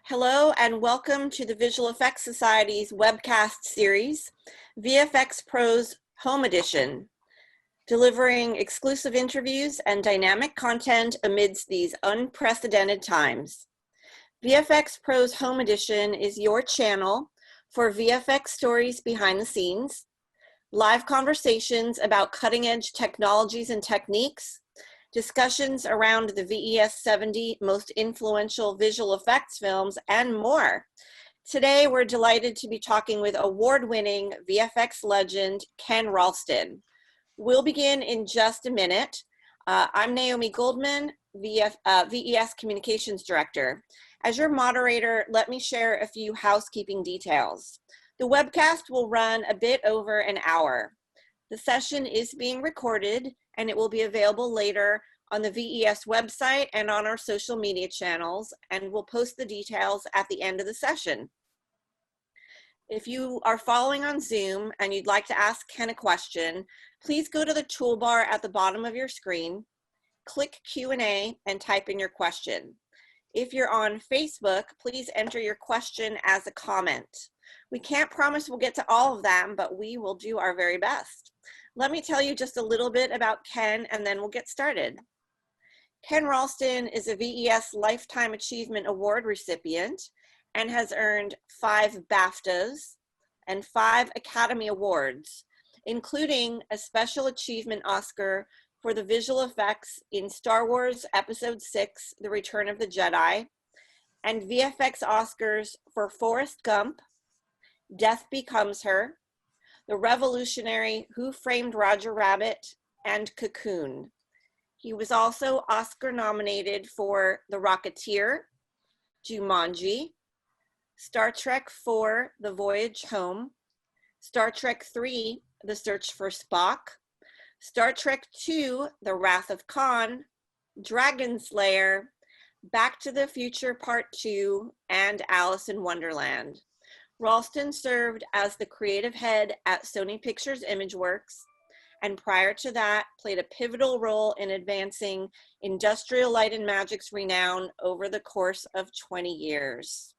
Hello and welcome to the Visual Effects Society's webcast series, VFX Pros Home Edition, delivering exclusive interviews and dynamic content amidst these unprecedented times. VFX Pros Home Edition is your channel for VFX stories behind the scenes, live conversations about cutting-edge technologies and techniques, discussions around the VES 70 most influential visual effects films, and more. Today, we're delighted to be talking with award-winning VFX legend, Ken Ralston. We'll begin in just a minute. I'm Naomi Goldman, VES Communications Director. As your moderator, let me share a few housekeeping details. The webcast will run a bit over an hour. The session is being recorded and it will be available later on the VES website and on our social media channels, and we'll post the details at the end of the session. If you are following on Zoom and you'd like to ask Ken a question, please go to the toolbar at the bottom of your screen, click Q&A, and type in your question. If you're on Facebook, please enter your question as a comment. We can't promise we'll get to all of them, but we will do our very best. Let me tell you just a little bit about Ken and then we'll get started. Ken Ralston is a VES Lifetime Achievement Award recipient and has earned 5 BAFTAs and 5 Academy Awards, including a Special Achievement Oscar for the visual effects in Star Wars Episode 6, The Return of the Jedi, and VFX Oscars for FORREST GUMP, Death Becomes Her, the revolutionary Who Framed Roger Rabbit, and COCOON. He was also Oscar nominated for The Rocketeer, JUMANJI, Star Trek IV, The Voyage Home, Star Trek III, The Search for Spock, Star Trek II, The Wrath of Khan, DRAGONSLAYER, Back to the Future Part 2, and Alice in Wonderland. Ralston served as the creative head at Sony Pictures Imageworks, and prior to that, played a pivotal role in advancing Industrial Light and Magic's renown over the course of 20 years.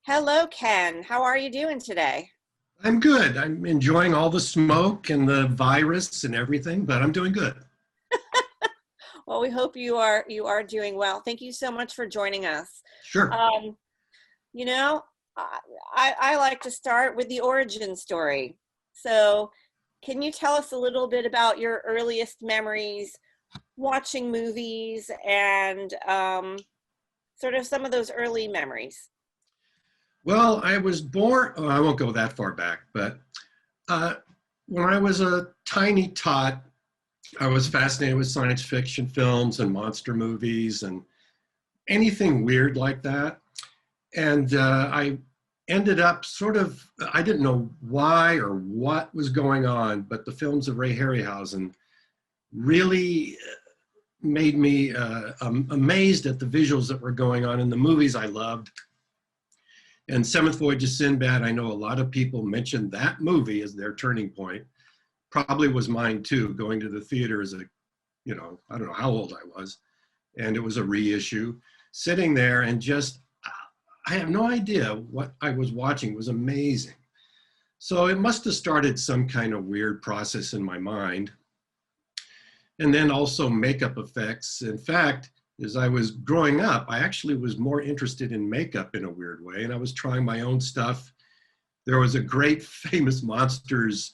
Hello, Ken. How are you doing today? I'm good. I'm enjoying all the smoke and the virus and everything, but I'm doing good. Well, we hope you are doing well. Thank you so much for joining us. Sure. You know, I like to start with the origin story. So can you tell us a little bit about your earliest memories watching movies and sort of some of those early memories? Well, I was born, I won't go that far back, but when I was a tiny tot, I was fascinated with science fiction films and monster movies and anything weird like that. And I ended up I didn't know why or what was going on, but the films of Ray Harryhausen really made me amazed at the visuals that were going on in the movies I loved. And Seventh Voyage of Sinbad, I know a lot of people mentioned that movie as their turning point. Probably was mine too, going to the theater as a, I don't know how old I was. And it was a reissue. Sitting there and just, I have no idea what I was watching. It was amazing. So it must have started some kind of weird process in my mind. And then also makeup effects. In fact, as I was growing up, I actually was more interested in makeup in a weird way. And I was trying my own stuff. There was a great famous monsters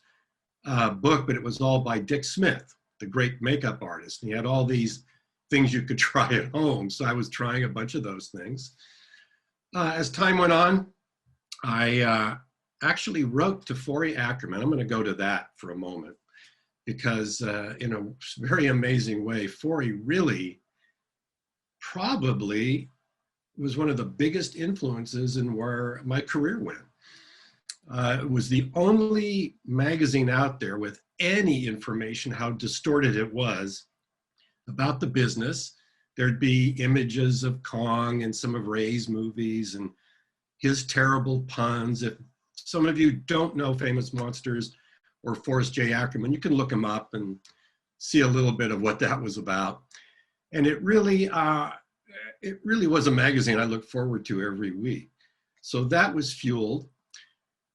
book, but it was all by Dick Smith, the great makeup artist. And he had all these things you could try at home. So I was trying a bunch of those things. As time went on, I actually wrote to Forry Ackerman. I'm going to go to that for a moment because in a very amazing way, Forry really probably was one of the biggest influences in where my career went. It was the only magazine out there with any information, how distorted it was, about the business. There'd be images of Kong and some of Ray's movies and his terrible puns. If some of you don't know Famous Monsters or Forrest J. Ackerman, you can look him up and see a little bit of what that was about. And it really it really was a magazine I looked forward to every week. So that was fueled.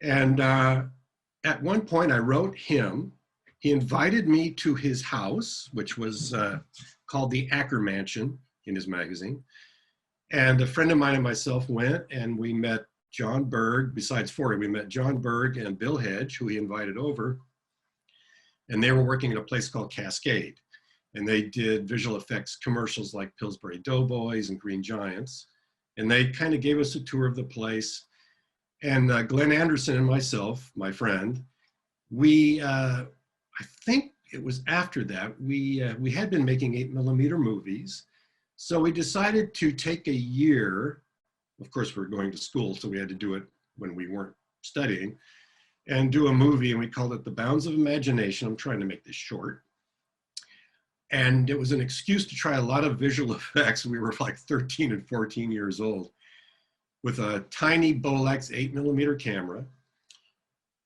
And at one point I wrote him. He invited me to his house, which was called the Acker Mansion in his magazine. And a friend of mine and myself went, and we met John Berg. Besides Forrest, we met John Berg and Bill Hedge, who he invited over. And they were working at a place called Cascade. And they did visual effects commercials like Pillsbury Doughboys and Green Giants. And they kind of gave us a tour of the place. And Glenn Anderson and myself, my friend, we, I think it was after that, we had been making 8mm movies. So we decided to take a year. Of course, we were going to school, so we had to do it when we weren't studying, and do a movie, and we called it The Bounds of Imagination. I'm trying to make this short. And it was an excuse to try a lot of visual effects. We were like 13 and 14 years old with a tiny Bolex 8mm camera.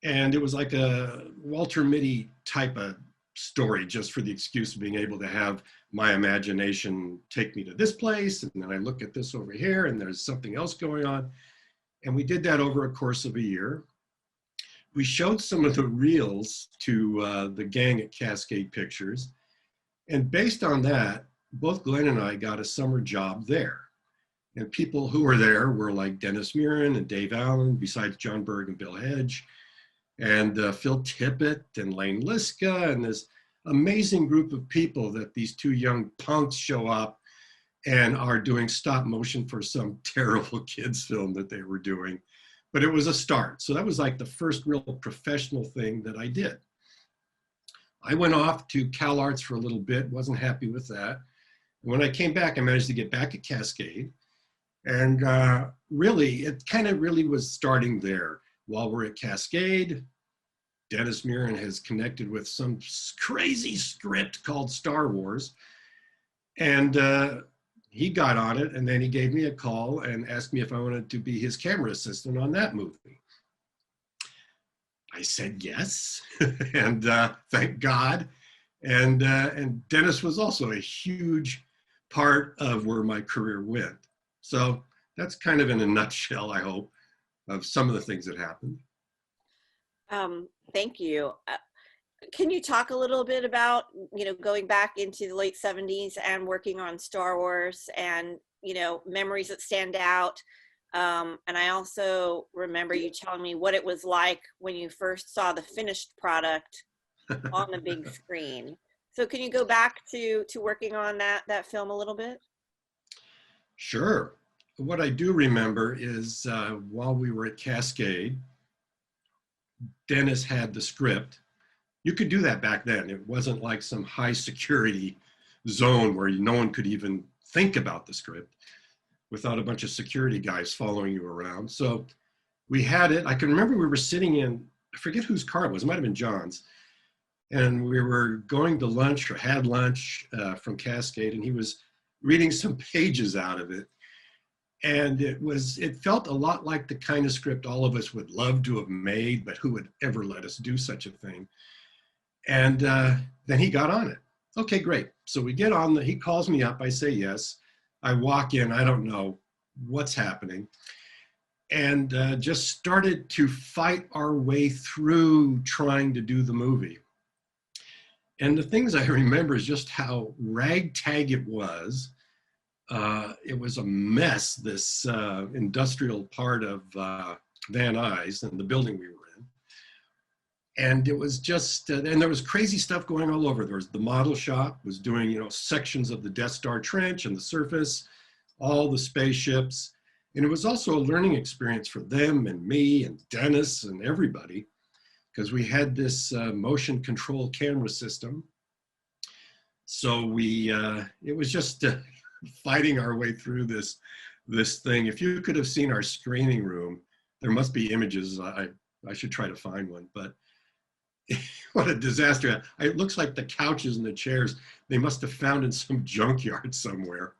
And it was like a Walter Mitty type of story, just for the excuse of being able to have my imagination take me to this place. And then I look at this over here and there's something else going on. And we did that over a course of a year. We showed some of the reels to the gang at Cascade Pictures. And based on that, both Glenn and I got a summer job there. And people who were there were like Dennis Murin and Dave Allen, besides John Berg and Bill Hedge, and Phil Tippett and Lane Liska, and this amazing group of people that these two young punks show up and are doing stop motion for some terrible kids film that they were doing. But it was a start. So that was like the first real professional thing that I did. I went off to CalArts for a little bit, wasn't happy with that. And when I came back, I managed to get back at Cascade. And really, it kind of really was starting there. While we're at Cascade, Dennis Murin has connected with some crazy script called Star Wars. And he got on it, and then he gave me a call and asked me if I wanted to be his camera assistant on that movie. I said yes, and thank God. And Dennis was also a huge part of where my career went. So that's kind of in a nutshell, I hope, of some of the things that happened. Thank you. Can you talk a little bit about, going back into the late 70s and working on Star Wars and, memories that stand out? And I also remember you telling me what it was like when you first saw the finished product on the big screen. So can you go back to working on that film a little bit? Sure. What I do remember is while we were at Cascade, Dennis had the script. You could do that back then. It wasn't like some high security zone where no one could even think about the script without a bunch of security guys following you around. So we had it. I can remember we were sitting in, I forget whose car it was. It might have been John's. And we were going to lunch or had lunch from Cascade, and he was reading some pages out of it. And it felt a lot like the kind of script all of us would love to have made, but who would ever let us do such a thing? And then he got on it. Okay, great. So we get on he calls me up, I say yes. I walk in, I don't know what's happening. And just started to fight our way through trying to do the movie. And the things I remember is just how ragtag it was. It was a mess, this industrial part of Van Nuys and the building we were in. And it was just, and there was crazy stuff going all over. There was the model shop was doing, sections of the Death Star trench and the surface, all the spaceships. And it was also a learning experience for them and me and Dennis and everybody, because we had this motion control camera system. So it was just fighting our way through this thing. If you could have seen our screening room, there must be images. I should try to find one, but what a disaster. It looks like the couches and the chairs, they must have found in some junkyard somewhere.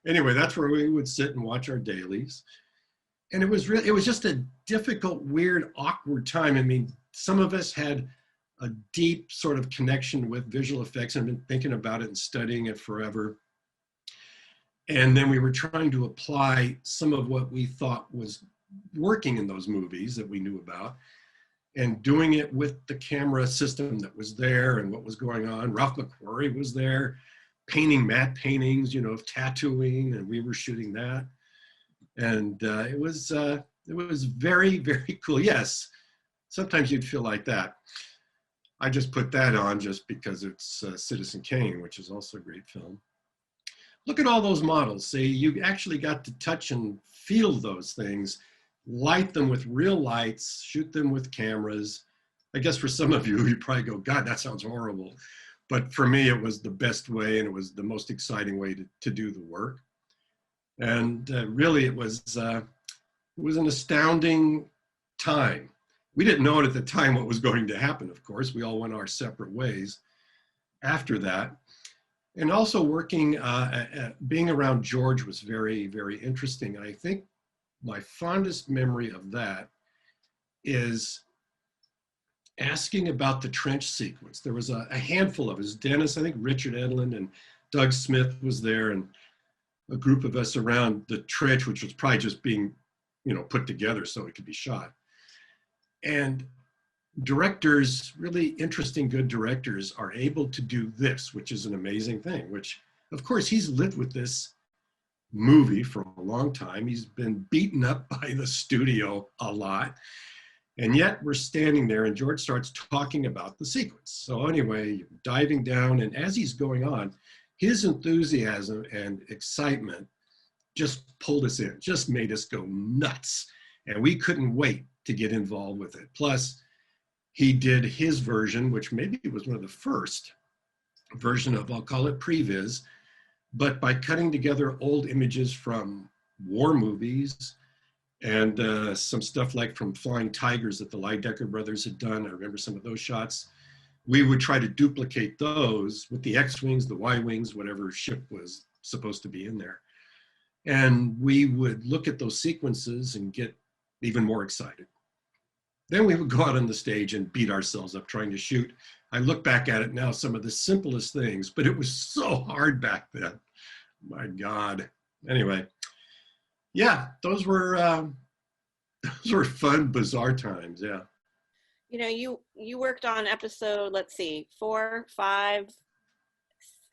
Anyway, that's where we would sit and watch our dailies. And it was just a difficult, weird, awkward time. I mean, some of us had a deep sort of connection with visual effects and been thinking about it and studying it forever. And then we were trying to apply some of what we thought was working in those movies that we knew about, and doing it with the camera system that was there and what was going on. Ralph McQuarrie was there, painting matte paintings, you know, of tattooing, and we were shooting that. And it was very, very cool. Yes, sometimes you'd feel like that. I just put that on just because it's Citizen Kane, which is also a great film. Look at all those models. See, you actually got to touch and feel those things, light them with real lights, shoot them with cameras. I guess for some of you, you probably go, God, that sounds horrible. But for me, it was the best way, and it was the most exciting way to do the work. And really, it was an astounding time. We didn't know it at the time what was going to happen, of course. We all went our separate ways after that. And also working, being around George was very, very interesting. I think my fondest memory of that is asking about the trench sequence. There was a handful of us, Dennis, I think Richard Edlund and Doug Smith was there, and a group of us around the trench, which was probably just being, you know, put together so it could be shot. And directors, really interesting, good directors, are able to do this, which is an amazing thing, which, of course, he's lived with this movie for a long time. He's been beaten up by the studio a lot. And yet we're standing there and George starts talking about the sequence. So anyway, diving down, and as he's going on, his enthusiasm and excitement just pulled us in, just made us go nuts. And we couldn't wait to get involved with it. Plus, he did his version, which maybe was one of the first version of, I'll call it previs, but by cutting together old images from war movies and some stuff like from Flying Tigers that the Lydecker brothers had done. I remember some of those shots. We would try to duplicate those with the X-Wings, the Y-Wings, whatever ship was supposed to be in there. And we would look at those sequences and get even more excited. Then we would go out on the stage and beat ourselves up trying to shoot. I look back at it now, some of the simplest things, but it was so hard back then. My God. Anyway, yeah, those were fun, bizarre times. Yeah. You know, you worked on episode, let's see, 4, 5,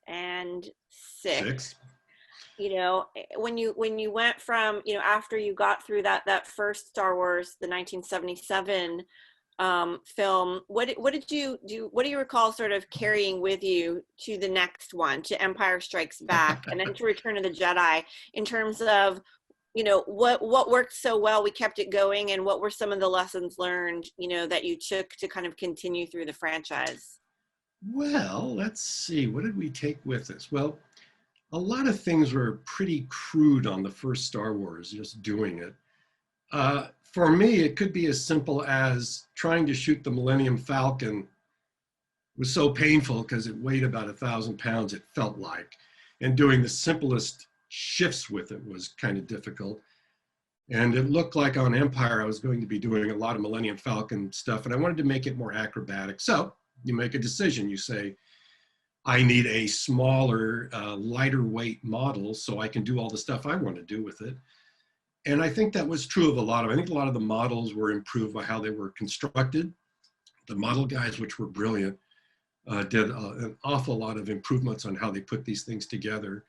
and 6. You know, when you went from, you know, after you got through that first Star Wars, the 1977 film, what did you do? What do you recall sort of carrying with you to the next one, to Empire Strikes Back, and then to Return of the Jedi, in terms of, you know, what worked so well, we kept it going, and what were some of the lessons learned, you know, that you took to kind of continue through the franchise? Well, let's see, what did we take with us? Well, a lot of things were pretty crude on the first Star Wars, just doing it. For me, it could be as simple as trying to shoot the Millennium Falcon. It was so painful because it weighed about 1,000 pounds, it felt like. And doing the simplest shifts with it was kind of difficult. And it looked like on Empire, I was going to be doing a lot of Millennium Falcon stuff, and I wanted to make it more acrobatic. So you make a decision. You say, I need a smaller, lighter weight model so I can do all the stuff I want to do with it. And I think that was true of I think a lot of the models were improved by how they were constructed. The model guys, which were brilliant, did an awful lot of improvements on how they put these things together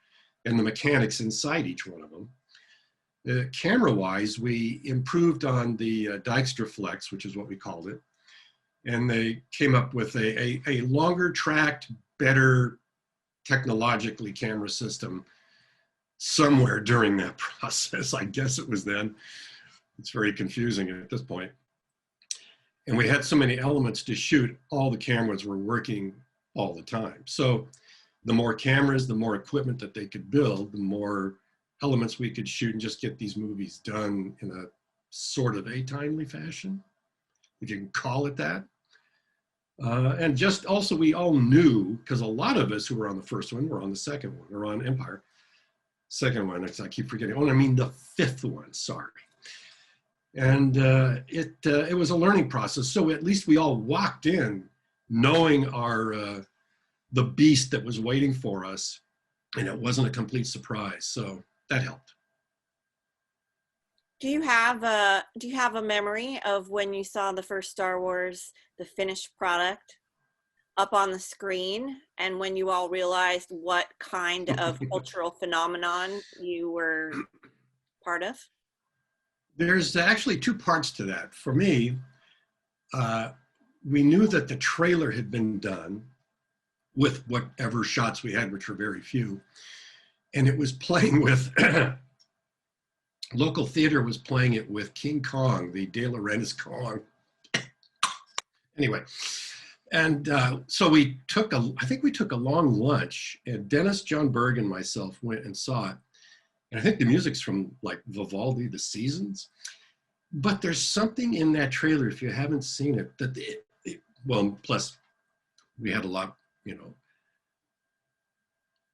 and the mechanics inside each one of them. Camera-wise, we improved on the Dykstra Flex, which is what we called it. And they came up with a longer tracked, better technologically camera system somewhere during that process. I guess it was then. It's very confusing at this point. And we had so many elements to shoot, all the cameras were working all the time. So the more cameras, the more equipment that they could build, the more elements we could shoot and just get these movies done in a sort of a timely fashion, if you can call it that. And just also, we all knew, because a lot of us who were on the first one were on the second one, or on Empire. Second one, I keep forgetting. Oh, I mean the fifth one, sorry. And it was a learning process. So at least we all walked in knowing the beast that was waiting for us and it wasn't a complete surprise. So that helped. Do you have a memory of when you saw the first Star Wars, the finished product, up on the screen, and when you all realized what kind of cultural phenomenon you were part of? There's actually two parts to that. For me, we knew that the trailer had been done with whatever shots we had, which were very few. And it was playing with, local theater was playing it with King Kong, the De Laurentiis Kong. Anyway, and so we took I think we took a long lunch, and Dennis, John Berg, and myself went and saw it. And I think the music's from like Vivaldi, The Seasons. But there's something in that trailer, if you haven't seen it, that well, plus we had a lot, you know,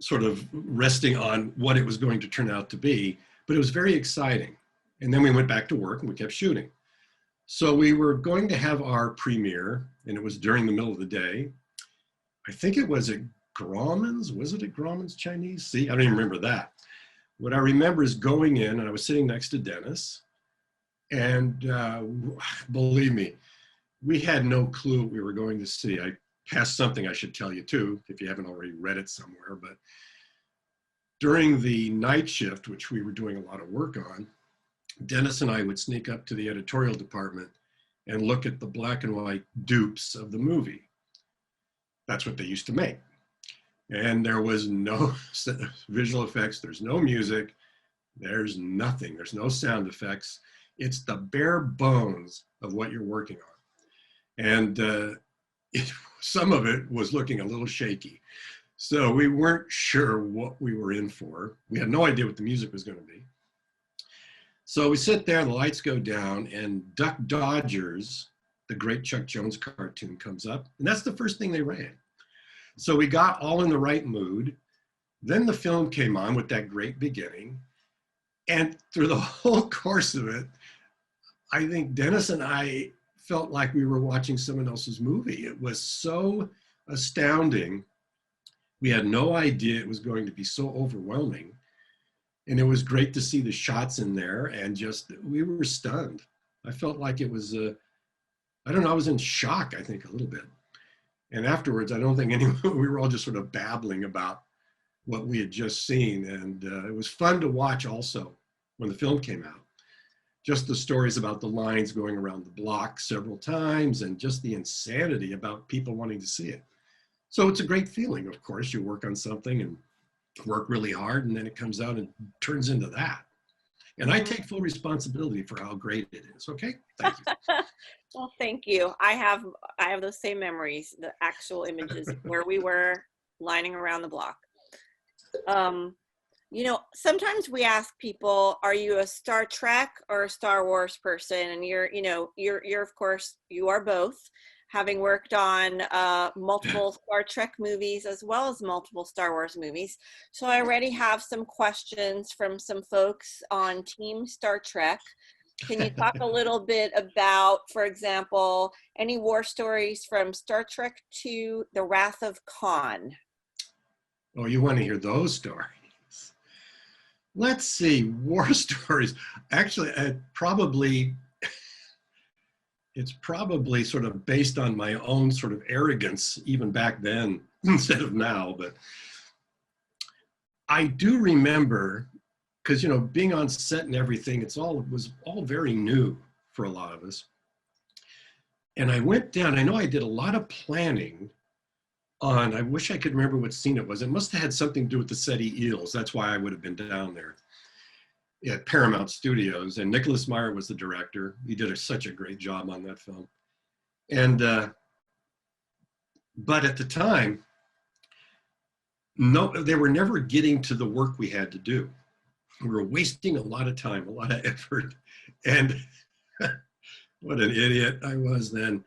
sort of resting on what it was going to turn out to be, but it was very exciting. And then we went back to work and we kept shooting. So we were going to have our premiere, and it was during the middle of the day. I think it was at Grauman's. Was it at Grauman's Chinese? See, I don't even remember that. What I remember is going in, and I was sitting next to Dennis, and believe me, we had no clue what we were going to see. I passed something I should tell you too, if you haven't already read it somewhere, but during the night shift, which we were doing a lot of work on, Dennis and I would sneak up to the editorial department and look at the black and white dupes of the movie. That's what they used to make. And there was no visual effects, there's no music, there's nothing, there's no sound effects. It's the bare bones of what you're working on. And some of it was looking a little shaky. So we weren't sure what we were in for. We had no idea what the music was going to be. So we sit there, the lights go down, and Duck Dodgers, the great Chuck Jones cartoon, comes up. And that's the first thing they ran. So we got all in the right mood. Then the film came on with that great beginning. And through the whole course of it, I think Dennis and I felt like we were watching someone else's movie. It was so astounding. We had no idea it was going to be so overwhelming. And it was great to see the shots in there, and just, we were stunned. I felt like it was, I don't know, I was in shock, I think, a little bit. And afterwards, I don't think anyone, we were all just sort of babbling about what we had just seen. And it was fun to watch also when the film came out. Just the stories about the lines going around the block several times, and just the insanity about people wanting to see it. So it's a great feeling, of course. You work on something and work really hard, and then it comes out and turns into that. And I take full responsibility for how great it is. Okay, thank you. Well, thank you. I have those same memories, the actual images where we were lining around the block. You know, sometimes we ask people, are you a Star Trek or a Star Wars person? And you're of course, you are both, having worked on multiple Star Trek movies as well as multiple Star Wars movies. So I already have some questions from some folks on Team Star Trek. Can you talk a little bit about, for example, any war stories from Star Trek II, The Wrath of Khan? Oh, you want to hear those stories? Let's see, war stories. Actually, it's probably sort of based on my own sort of arrogance, even back then, instead of now. But I do remember, because, you know, being on set and everything, it was all very new for a lot of us. And I went down, I know I did a lot of planning on, I wish I could remember what scene it was. It must have had something to do with the SETI Eels. That's why I would have been down there at Paramount Studios. And Nicholas Meyer was the director. He did such a great job on that film. And, but at the time, no, they were never getting to the work we had to do. We were wasting a lot of time, a lot of effort. And what an idiot I was then.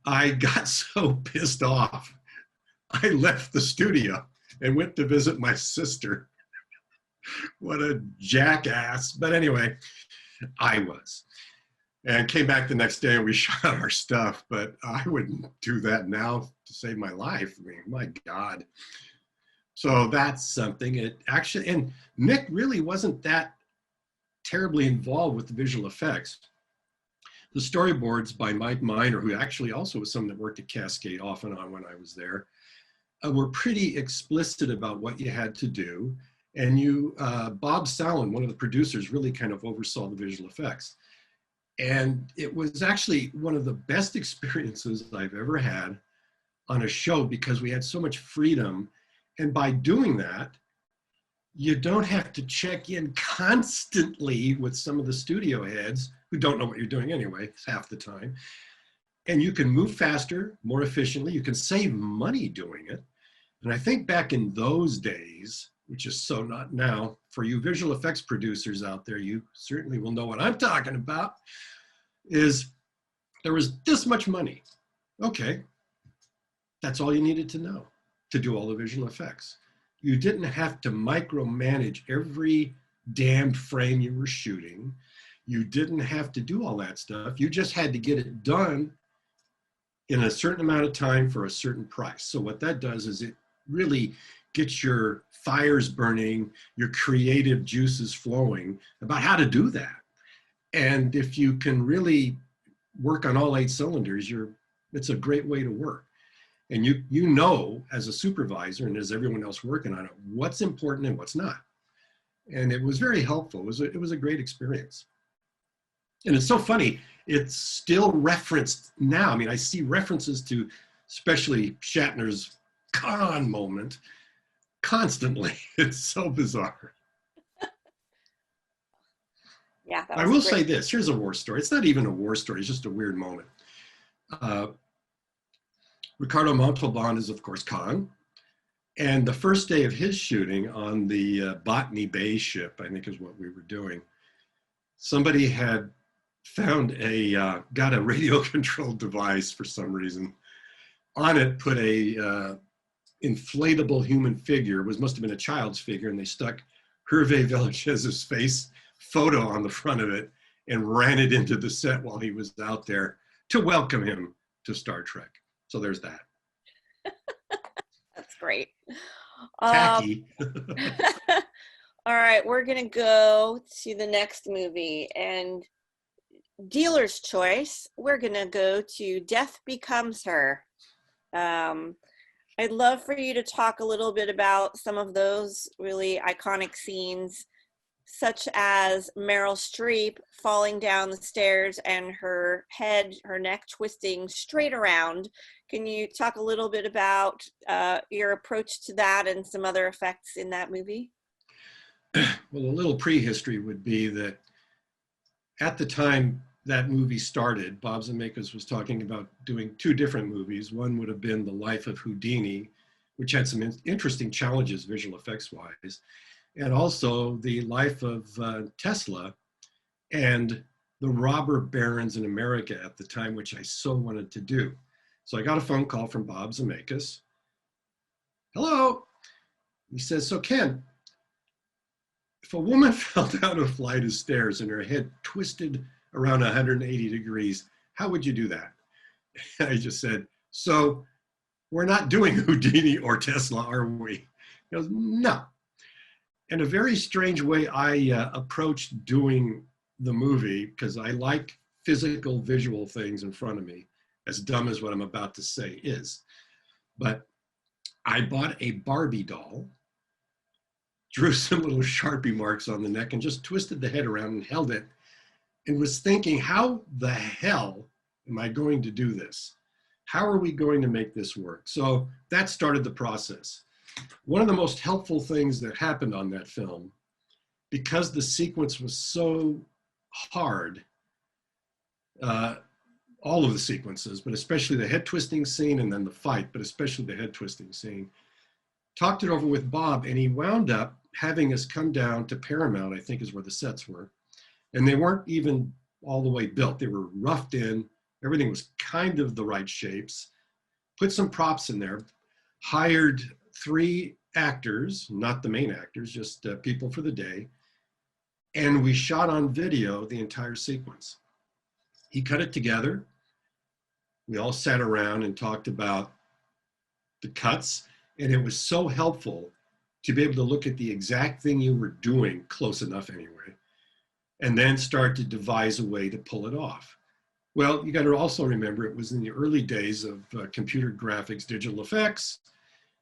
I got so pissed off. I left the studio and went to visit my sister. What a jackass. But anyway, I was. And came back the next day and we shot our stuff. But I wouldn't do that now to save my life. I mean, my God. So that's something. It actually, and Mick really wasn't that terribly involved with the visual effects. The storyboards by Mike Miner, who actually also was someone that worked at Cascade off and on when I was there, were pretty explicit about what you had to do. And Bob Sallin, one of the producers, really kind of oversaw the visual effects. And it was actually one of the best experiences I've ever had on a show because we had so much freedom. And by doing that, you don't have to check in constantly with some of the studio heads who don't know what you're doing anyway, half the time. And you can move faster, more efficiently. You can save money doing it. And I think back in those days, which is so not now, for you visual effects producers out there, you certainly will know what I'm talking about, is there was this much money. Okay, that's all you needed to know to do all the visual effects. You didn't have to micromanage every damned frame you were shooting. You didn't have to do all that stuff. You just had to get it done in a certain amount of time for a certain price. So what that does is it really gets your fires burning, your creative juices flowing about how to do that. And if you can really work on all 8 cylinders, it's a great way to work. And you know, as a supervisor and as everyone else working on it, what's important and what's not. And it was very helpful. It was a great experience. And it's so funny, it's still referenced now. I mean, I see references to especially Shatner's Khan moment constantly. It's so bizarre. Yeah, I will say this, here's a war story. It's not even a war story, it's just a weird moment. Ricardo Montalban is, of course, Khan. And the first day of his shooting on the Botany Bay ship, I think is what we were doing, somebody had found got a radio controlled device for some reason. On it put a inflatable human figure, must have been a child's figure, and they stuck Hervé Villechaise's face photo on the front of it and ran it into the set while he was out there to welcome him to Star Trek. So there's that. That's great. Tacky. All right, we're gonna go to the next movie, and dealer's choice, we're gonna go to Death Becomes Her. I'd love for you to talk a little bit about some of those really iconic scenes, such as Meryl Streep falling down the stairs and her neck twisting straight around. Can you talk a little bit about your approach to that and some other effects in that movie? Well, a little prehistory would be that at the time that movie started, Bob Zemeckis was talking about doing 2 different movies. One would have been The Life of Houdini, which had some interesting challenges visual effects wise, and also The Life of Tesla and the robber barons in America at the time, which I so wanted to do. So I got a phone call from Bob Zemeckis. Hello. He says, so Ken, if a woman fell down a flight of stairs and her head twisted around 180 degrees, how would you do that? And I just said, so we're not doing Houdini or Tesla, are we? He goes, no. In a very strange way, I approached doing the movie because I like physical, visual things in front of me, as dumb as what I'm about to say is. But I bought a Barbie doll, drew some little Sharpie marks on the neck, and just twisted the head around and held it, and was thinking, how the hell am I going to do this? How are we going to make this work? So that started the process. One of the most helpful things that happened on that film, because the sequence was so hard, all of the sequences, but especially the head twisting scene and then the fight, but especially the head twisting scene, talked it over with Bob, and he wound up having us come down to Paramount, I think is where the sets were. And they weren't even all the way built. They were roughed in. Everything was kind of the right shapes. Put some props in there. Hired 3 actors, not the main actors, just people for the day. And we shot on video the entire sequence. He cut it together. We all sat around and talked about the cuts. And it was so helpful to be able to look at the exact thing you were doing close enough anyway, and then start to devise a way to pull it off. Well, you got to also remember it was in the early days of computer graphics, digital effects,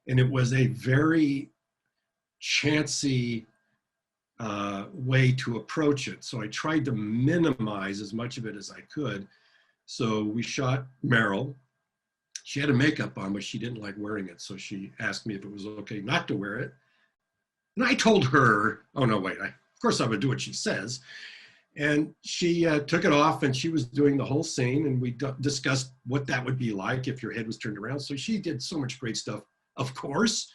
and it was a very chancy way to approach it. So I tried to minimize as much of it as I could. So we shot Meryl. She had a makeup on, but she didn't like wearing it. So she asked me if it was okay not to wear it. And I told her, oh no, wait, of course I would do what she says. And she took it off, and she was doing the whole scene, and we discussed what that would be like if your head was turned around. So she did so much great stuff, of course,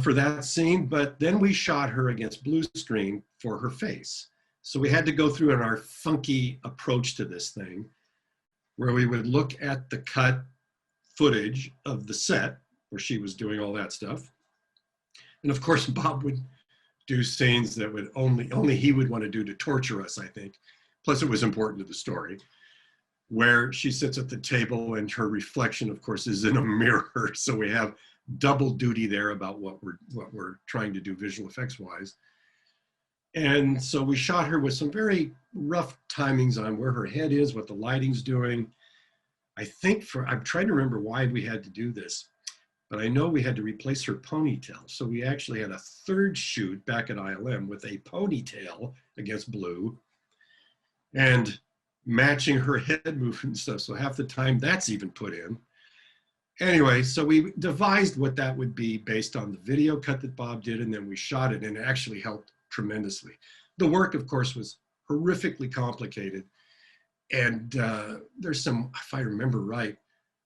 for that scene. But then we shot her against blue screen for her face. So we had to go through in our funky approach to this thing, where we would look at the cut footage of the set where she was doing all that stuff. And of course, Bob would do scenes that would only he would want to do to torture us, I think. Plus it was important to the story, where she sits at the table and her reflection, of course, is in a mirror. So we have double duty there about what we're trying to do visual effects wise. And so we shot her with some very rough timings on where her head is, what the lighting's doing. I'm trying to remember why we had to do this, but I know we had to replace her ponytail. So we actually had a third shoot back at ILM with a ponytail against blue and matching her head movement and stuff. So half the time that's even put in. Anyway, so we devised what that would be based on the video cut that Bob did, and then we shot it, and it actually helped tremendously. The work, of course, was horrifically complicated. And there's some, if I remember right,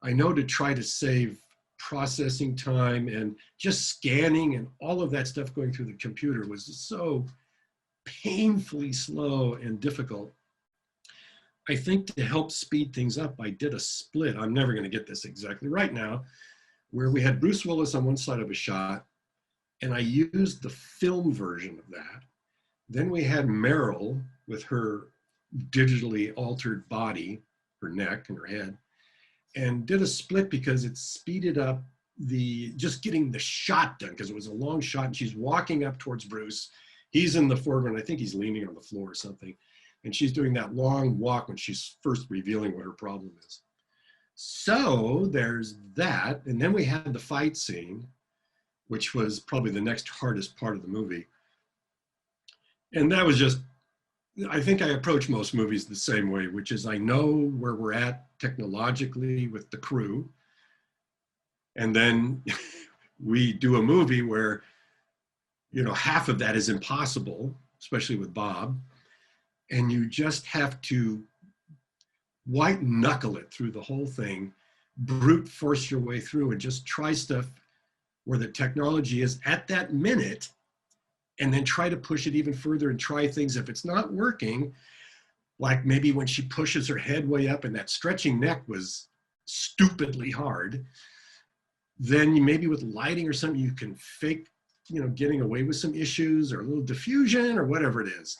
I know to try to save processing time and just scanning and all of that stuff going through the computer was so painfully slow and difficult. I think to help speed things up, I did a split. I'm never going to get this exactly right now, where we had Bruce Willis on one side of a shot, and I used the film version of that. Then we had Meryl with her digitally altered body, her neck and her head, and did a split because it speeded up just getting the shot done, because it was a long shot and she's walking up towards Bruce. He's in the foreground. I think he's leaning on the floor or something. And she's doing that long walk when she's first revealing what her problem is. So there's that. And then we had the fight scene, which was probably the next hardest part of the movie. And that was just, I think I approach most movies the same way, which is I know where we're at technologically with the crew. And then we do a movie where, half of that is impossible, especially with Bob. And you just have to white knuckle it through the whole thing, brute force your way through and just try stuff where the technology is at that minute, and then try to push it even further and try things. If it's not working, like maybe when she pushes her head way up and that stretching neck was stupidly hard, then maybe with lighting or something, you can fake, getting away with some issues or a little diffusion or whatever it is.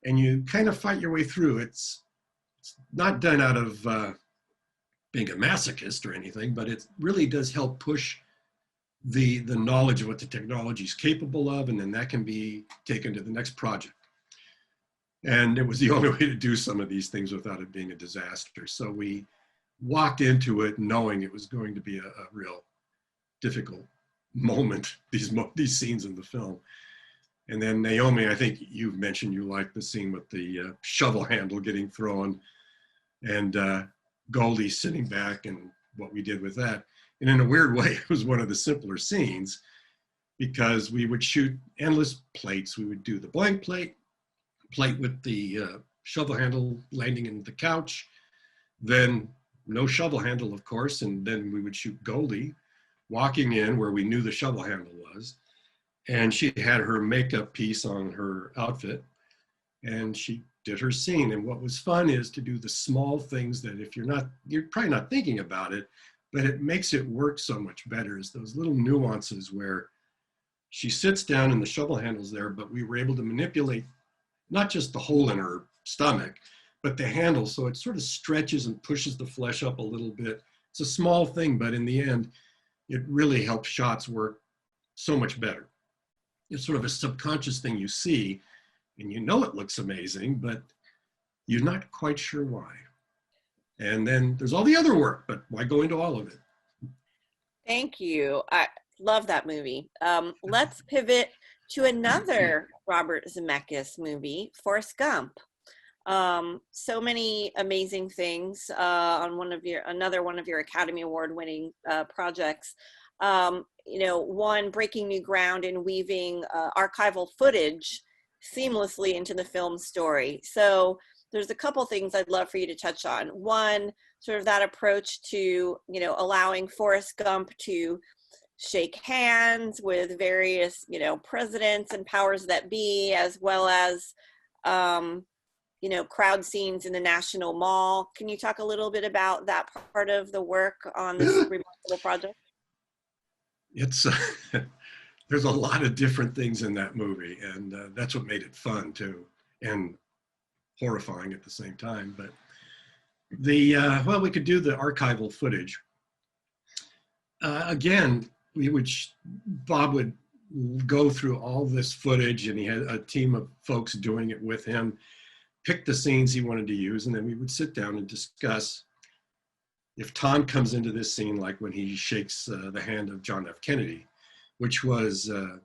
And you kind of fight your way through. It's not done out of being a masochist or anything, but it really does help push the knowledge of what the technology is capable of, and then that can be taken to the next project. And it was the only way to do some of these things without it being a disaster. So we walked into it knowing it was going to be a real difficult moment, these scenes in the film. And then Naomi, I think you've mentioned you like the scene with the shovel handle getting thrown, and Goldie sitting back and what we did with that. And in a weird way, it was one of the simpler scenes because we would shoot endless plates. We would do the blank plate with the shovel handle landing in the couch, then no shovel handle, of course, and then we would shoot Goldie walking in where we knew the shovel handle was. And she had her makeup piece on her outfit, and she did her scene. And what was fun is to do the small things that you're probably not thinking about it, but it makes it work so much better, is those little nuances where she sits down and the shovel handle's there, but we were able to manipulate not just the hole in her stomach, but the handle. So it sort of stretches and pushes the flesh up a little bit. It's a small thing, but in the end, it really helps shots work so much better. it's sort of a subconscious thing you see, and you know it looks amazing, but you're not quite sure why. And then there's all the other work, but why go into all of it? Thank you. I love that movie. Let's pivot to another Robert Zemeckis movie, Forrest Gump. So many amazing things on another one of your Academy Award winning projects. One breaking new ground in weaving archival footage seamlessly into the film story. So there's a couple things I'd love for you to touch on. One, sort of that approach to, allowing Forrest Gump to shake hands with various, presidents and powers that be, as well as, crowd scenes in the National Mall. Can you talk a little bit about that part of the work on this remarkable project? It's there's a lot of different things in that movie, and that's what made it fun too, and horrifying at the same time. But we could do the archival footage again. Bob would go through all this footage, and he had a team of folks doing it with him, pick the scenes he wanted to use, and then we would sit down and discuss. If Tom comes into this scene, like when he shakes the hand of John F. Kennedy, which was the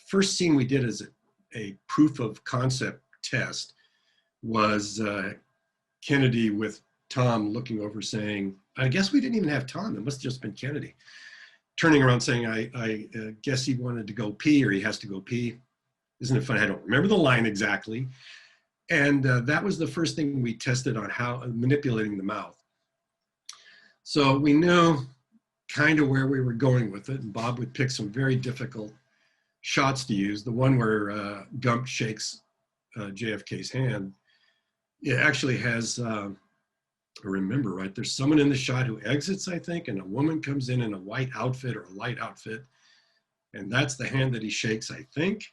first scene we did as a proof of concept test, was Kennedy with Tom looking over saying, I guess we didn't even have Tom, it must have just been Kennedy, turning around saying, I guess he wanted to go pee, or he has to go pee. Isn't it funny? I don't remember the line exactly. And that was the first thing we tested on how manipulating the mouth. So we knew kind of where we were going with it, and Bob would pick some very difficult shots to use. The one where Gump shakes JFK's hand, it actually has, I remember right, there's someone in the shot who exits, I think, and a woman comes in a white outfit or a light outfit, and that's the hand that he shakes, I think,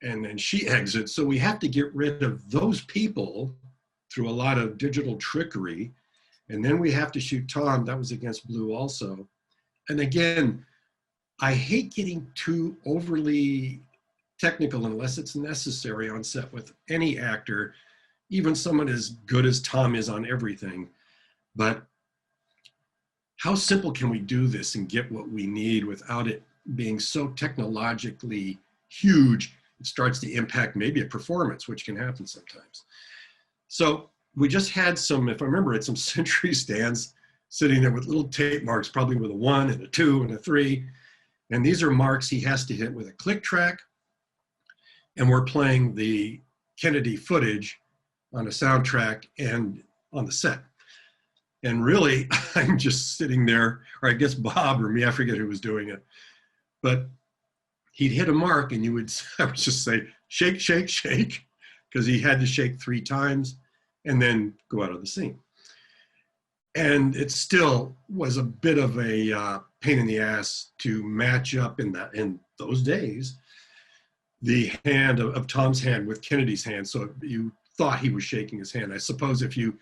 and then she exits. So we have to get rid of those people through a lot of digital trickery. And then we have to shoot Tom. That was against Blue also. And again, I hate getting too overly technical unless it's necessary on set with any actor, even someone as good as Tom is on everything. But how simple can we do this and get what we need without it being so technologically huge, it starts to impact maybe a performance, which can happen sometimes. So we just had some, if I remember it, some century stands sitting there with little tape marks, probably with a 1 and a 2 and a 3. And these are marks he has to hit with a click track. And we're playing the Kennedy footage on a soundtrack and on the set. And really, I'm just sitting there, or I guess Bob or me, I forget who was doing it. But he'd hit a mark and I would just say, shake, shake, shake, because he had to shake 3 times. And then go out of the scene. And it still was a bit of a pain in the ass to match up in those days, the hand of Tom's hand with Kennedy's hand. So you thought he was shaking his hand. I suppose if you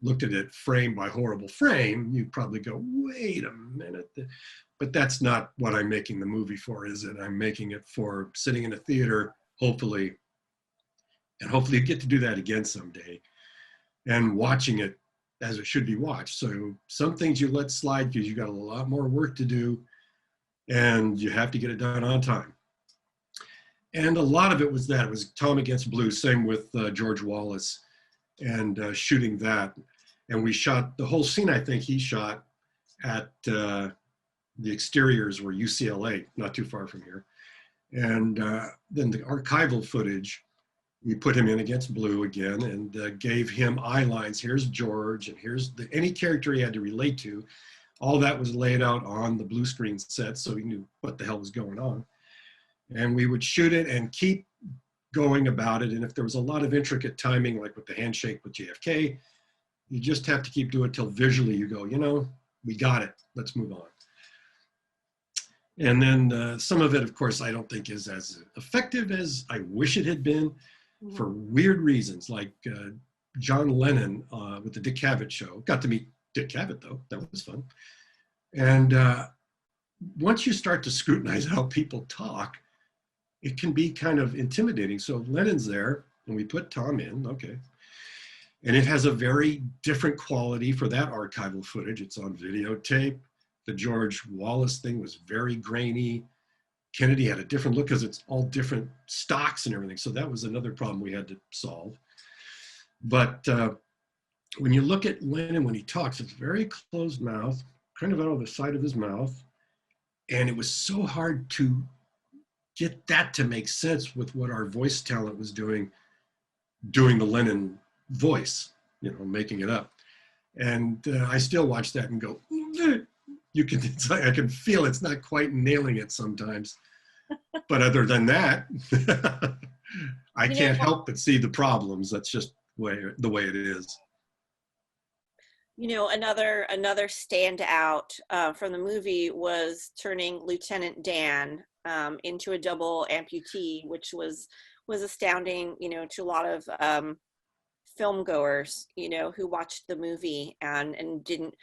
looked at it frame by horrible frame, you'd probably go, wait a minute. But that's not what I'm making the movie for, is it? I'm making it for sitting in a theater, hopefully, and hopefully you get to do that again someday, and watching it as it should be watched. So some things you let slide because you got a lot more work to do and you have to get it done on time. And a lot of it was that. It was Tom against Blue, same with George Wallace, and shooting that. And we shot the whole scene, I think he shot at the exteriors were UCLA, not too far from here. And then the archival footage, we put him in against Blue again and gave him eye lines. Here's George, and here's any character he had to relate to. All that was laid out on the blue screen set, so he knew what the hell was going on. And we would shoot it and keep going about it. And if there was a lot of intricate timing, like with the handshake with JFK, you just have to keep doing it till visually you go, we got it, let's move on. And then some of it, of course, I don't think is as effective as I wish it had been, for weird reasons, like John Lennon with the Dick Cavett show. Got to meet Dick Cavett, though. That was fun. And once you start to scrutinize how people talk, it can be kind of intimidating. So Lennon's there, and we put Tom in, okay. And it has a very different quality for that archival footage. It's on videotape. The George Wallace thing was very grainy. Kennedy had a different look because it's all different stocks and everything. So that was another problem we had to solve. But when you look at Lennon, when he talks, it's very closed mouth, kind of out of the side of his mouth. And it was so hard to get that to make sense with what our voice talent was doing the Lennon voice, you know, making it up. And I still watch that and go, you can, I can feel it's not quite nailing it sometimes. But other than that, I can't help but see the problems. That's just the way it is. You know, another standout from the movie was turning Lieutenant Dan into a double amputee, which was astounding, you know, to a lot of film goers, you know, who watched the movie and didn't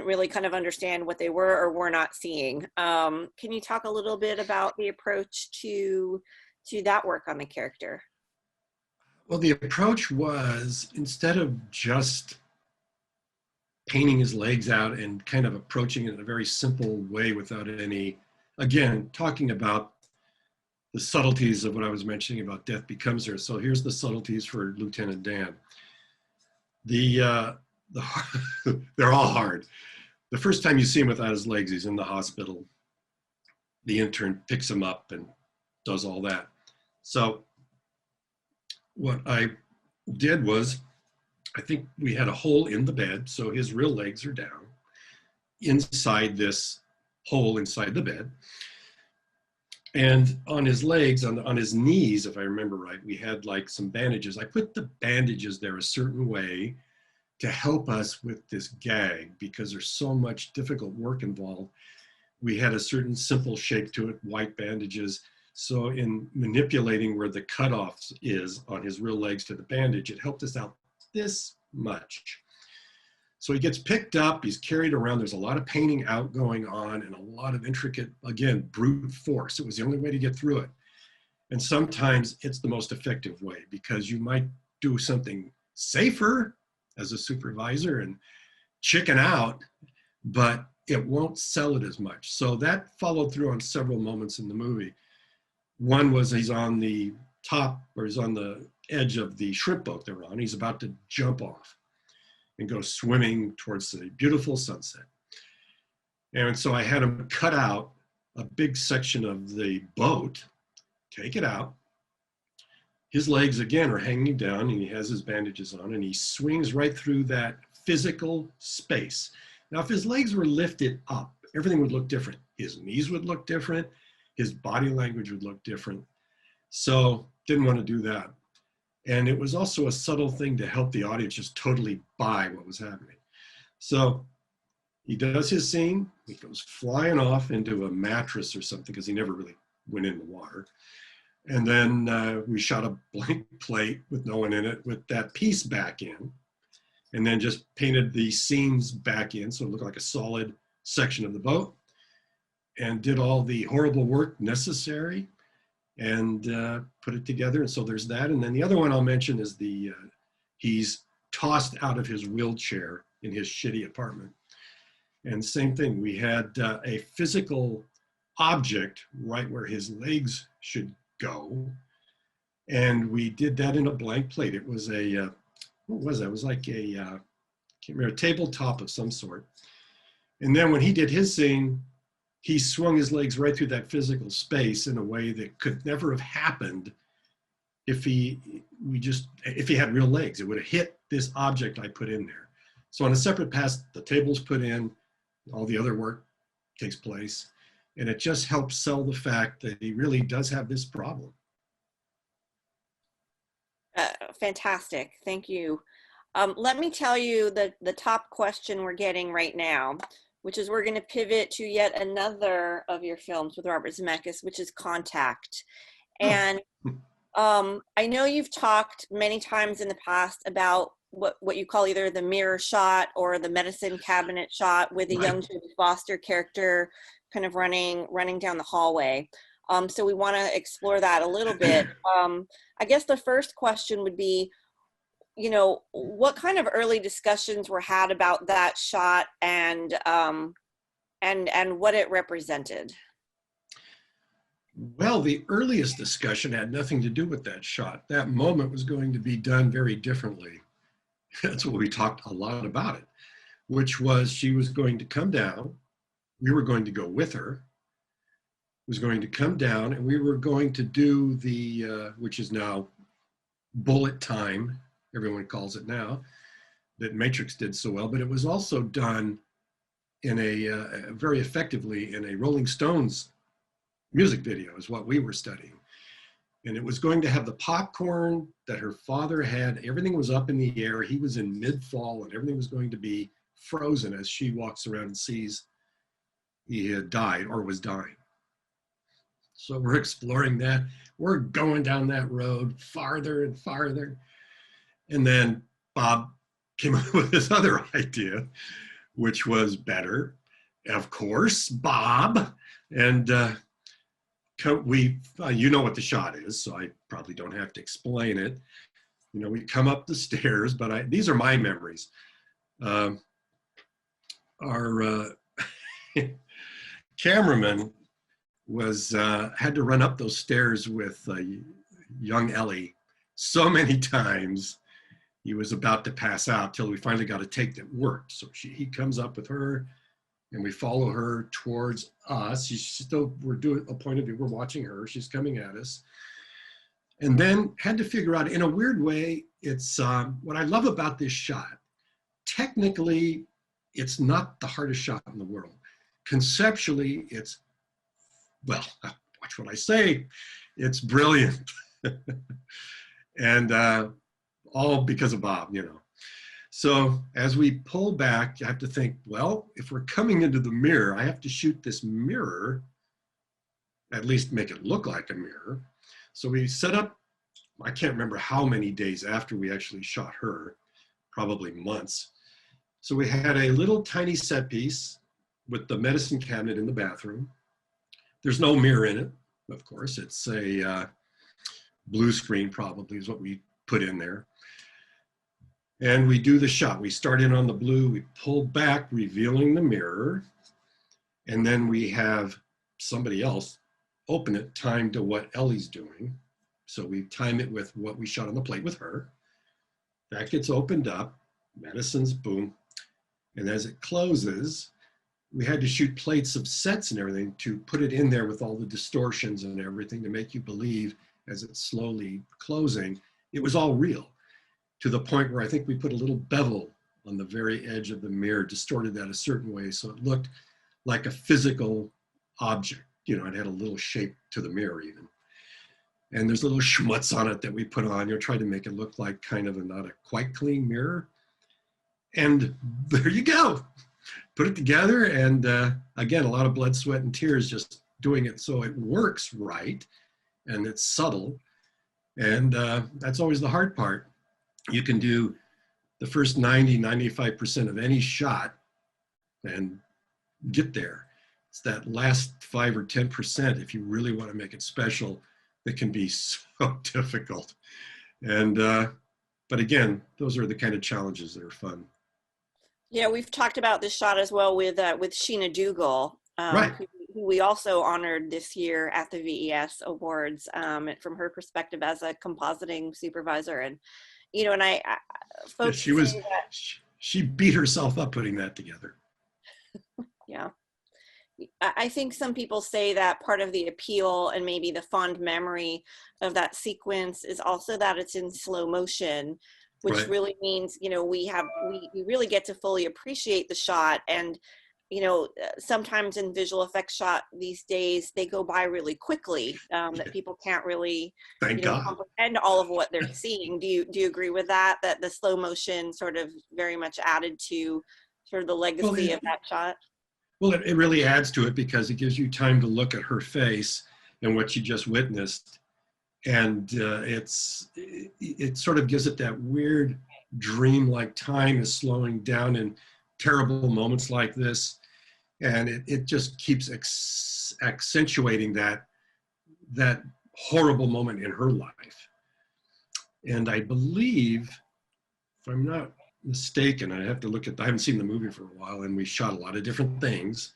really kind of understand what they were or were not seeing. Can you talk a little bit about the approach to that work on the character? Well, the approach was, instead of just painting his legs out and kind of approaching it in a very simple way without any, again, talking about the subtleties of what I was mentioning about Death Becomes Her. So here's the subtleties for Lieutenant Dan. They're all hard. The first time you see him without his legs, he's in the hospital. The intern picks him up and does all that. So what I did was, I think we had a hole in the bed, so his real legs are down inside this hole inside the bed. And on his legs, on his knees, if I remember right, we had like some bandages. I put the bandages there a certain way to help us with this gag, because there's so much difficult work involved. We had a certain simple shape to it, white bandages. So in manipulating where the cutoff is on his real legs to the bandage, it helped us out this much. So he gets picked up, he's carried around, there's a lot of painting out going on and a lot of intricate, again, brute force. It was the only way to get through it. And sometimes it's the most effective way, because you might do something safer as a supervisor and chicken out, but it won't sell it as much. So that followed through on several moments in the movie. One was he's on the top, or he's on the edge of the shrimp boat they're on. He's about to jump off and go swimming towards the beautiful sunset. And so I had him cut out a big section of the boat, take it out. His legs, again, are hanging down, and he has his bandages on, and he swings right through that physical space. Now, if his legs were lifted up, everything would look different. His knees would look different. His body language would look different. So didn't want to do that. And it was also a subtle thing to help the audience just totally buy what was happening. So he does his scene. He goes flying off into a mattress or something, because he never really went in the water. And then we shot a blank plate with no one in it with that piece back in, and then just painted the seams back in so it looked like a solid section of the boat, and did all the horrible work necessary and put it together. And so there's that. And then the other one I'll mention is he's tossed out of his wheelchair in his shitty apartment. And same thing, we had a physical object right where his legs should go. And we did that in a blank plate. It was a, what was that? It was like a, can't remember, a tabletop of some sort. And then when he did his scene, he swung his legs right through that physical space in a way that could never have happened if he had real legs. It would have hit this object I put in there. So on a separate pass, the table's put in, all the other work takes place, and it just helps sell the fact that he really does have this problem. Fantastic, thank you. Let me tell you the top question we're getting right now, which is, we're going to pivot to yet another of your films with Robert Zemeckis, which is Contact. And I know you've talked many times in the past about what you call either the mirror shot or the medicine cabinet shot with a young Jodie Foster character kind of running down the hallway. So we want to explore that a little bit. I guess the first question would be, you know, what kind of early discussions were had about that shot and what it represented? Well, the earliest discussion had nothing to do with that shot. That moment was going to be done very differently. That's what we talked a lot about it, which was she was going to come down. We were going to go with her. Was going to come down, and we were going to do the, which is now bullet time, everyone calls it now, that Matrix did so well, but it was also done in a very effectively in a Rolling Stones music video is what we were studying. And it was going to have the popcorn that her father had. Everything was up in the air. He was in mid-fall, and everything was going to be frozen as she walks around and sees he had died or was dying. So we're exploring that. We're going down that road farther and farther. And then Bob came up with this other idea, which was better. Of course, Bob. And you know what the shot is, so I probably don't have to explain it. You know, we come up the stairs, but these are my memories. Our cameraman had to run up those stairs with young Ellie so many times. He was about to pass out till we finally got a take that worked. So he comes up with her, and we follow her towards us. We're doing a point of view. We're watching her. She's coming at us. And then had to figure out, in a weird way, it's what I love about this shot. Technically, it's not the hardest shot in the world. Conceptually, it's, well, watch what I say, it's brilliant. And all because of Bob, you know. So as we pull back, you have to think, well, if we're coming into the mirror, I have to shoot this mirror, at least make it look like a mirror. So we set up, I can't remember how many days after we actually shot her, probably months. So we had a little tiny set piece with the medicine cabinet in the bathroom. There's no mirror in it, of course. It's a blue screen probably is what we put in there. And we do the shot. We start in on the blue, we pull back, revealing the mirror. And then we have somebody else open it timed to what Ellie's doing. So we time it with what we shot on the plate with her. That gets opened up, medicine's boom. And as it closes, we had to shoot plates of sets and everything to put it in there with all the distortions and everything to make you believe as it's slowly closing, it was all real. To the point where I think we put a little bevel on the very edge of the mirror, distorted that a certain way so it looked like a physical object. You know, it had a little shape to the mirror even. And there's little schmutz on it that we put on, try to make it look like kind of not a quite clean mirror. And there you go. Put it together, and again, a lot of blood, sweat, and tears just doing it so it works right, and it's subtle. And that's always the hard part. You can do the first 95% of any shot and get there. It's that last 5 or 10%, if you really want to make it special, that can be so difficult. And, but again, those are the kind of challenges that are fun. Yeah, we've talked about this shot as well with Sheena Dougal, right. who we also honored this year at the VES Awards from her perspective as a compositing supervisor. And, you know, and folks, yeah, she beat herself up putting that together. Yeah. I think some people say that part of the appeal and maybe the fond memory of that sequence is also that it's in slow motion, which right. really means, you know, we really get to fully appreciate the shot. And, you know, sometimes in visual effects shot these days, they go by really quickly, that people can't really comprehend all of what they're seeing. Do you agree with that the slow motion sort of very much added to sort of the legacy of that shot? Well, it really adds to it because it gives you time to look at her face and what you just witnessed. And it sort of gives it that weird dream-like time is slowing down in terrible moments like this. And it just keeps accentuating that that horrible moment in her life. And I believe, if I'm not mistaken, I have to look at, I haven't seen the movie for a while, and we shot a lot of different things.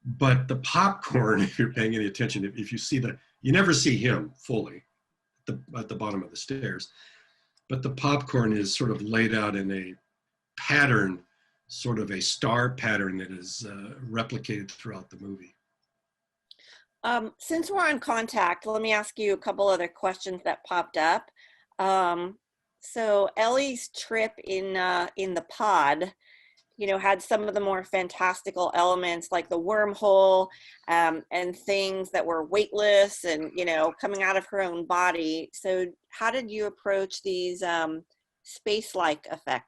But the popcorn, if you're paying any attention, if you see you never see him fully at the bottom of the stairs, but the popcorn is sort of laid out in a pattern, sort of a star pattern that is replicated throughout the movie. Since we're on contact, let me ask you a couple other questions that popped up. So Ellie's trip in the pod, you know, had some of the more fantastical elements like the wormhole and things that were weightless and, you know, coming out of her own body. So how did you approach these space-like effects?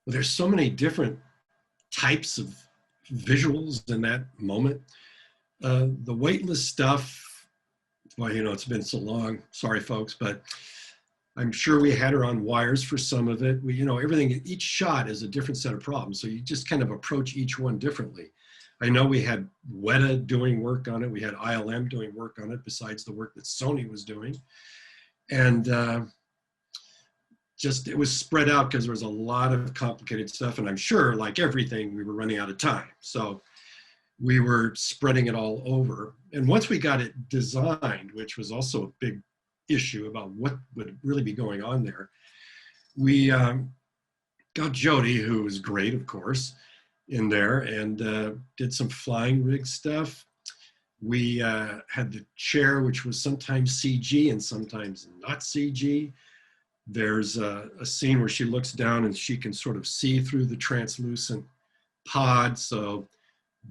Well, there's so many different types of visuals in that moment. The weightless stuff, well, you know, it's been so long, sorry folks, but I'm sure we had her on wires for some of it. We, you know, everything, each shot is a different set of problems. So you just kind of approach each one differently. I know we had Weta doing work on it. We had ILM doing work on it besides the work that Sony was doing. And just, it was spread out because there was a lot of complicated stuff. And I'm sure, like everything, we were running out of time. So we were spreading it all over. And once we got it designed, which was also a big issue about what would really be going on there, we got Jody, who was great, of course, in there, and did some flying rig stuff. We had the chair, which was sometimes CG and sometimes not CG. There's a scene where she looks down and she can sort of see through the translucent pod. So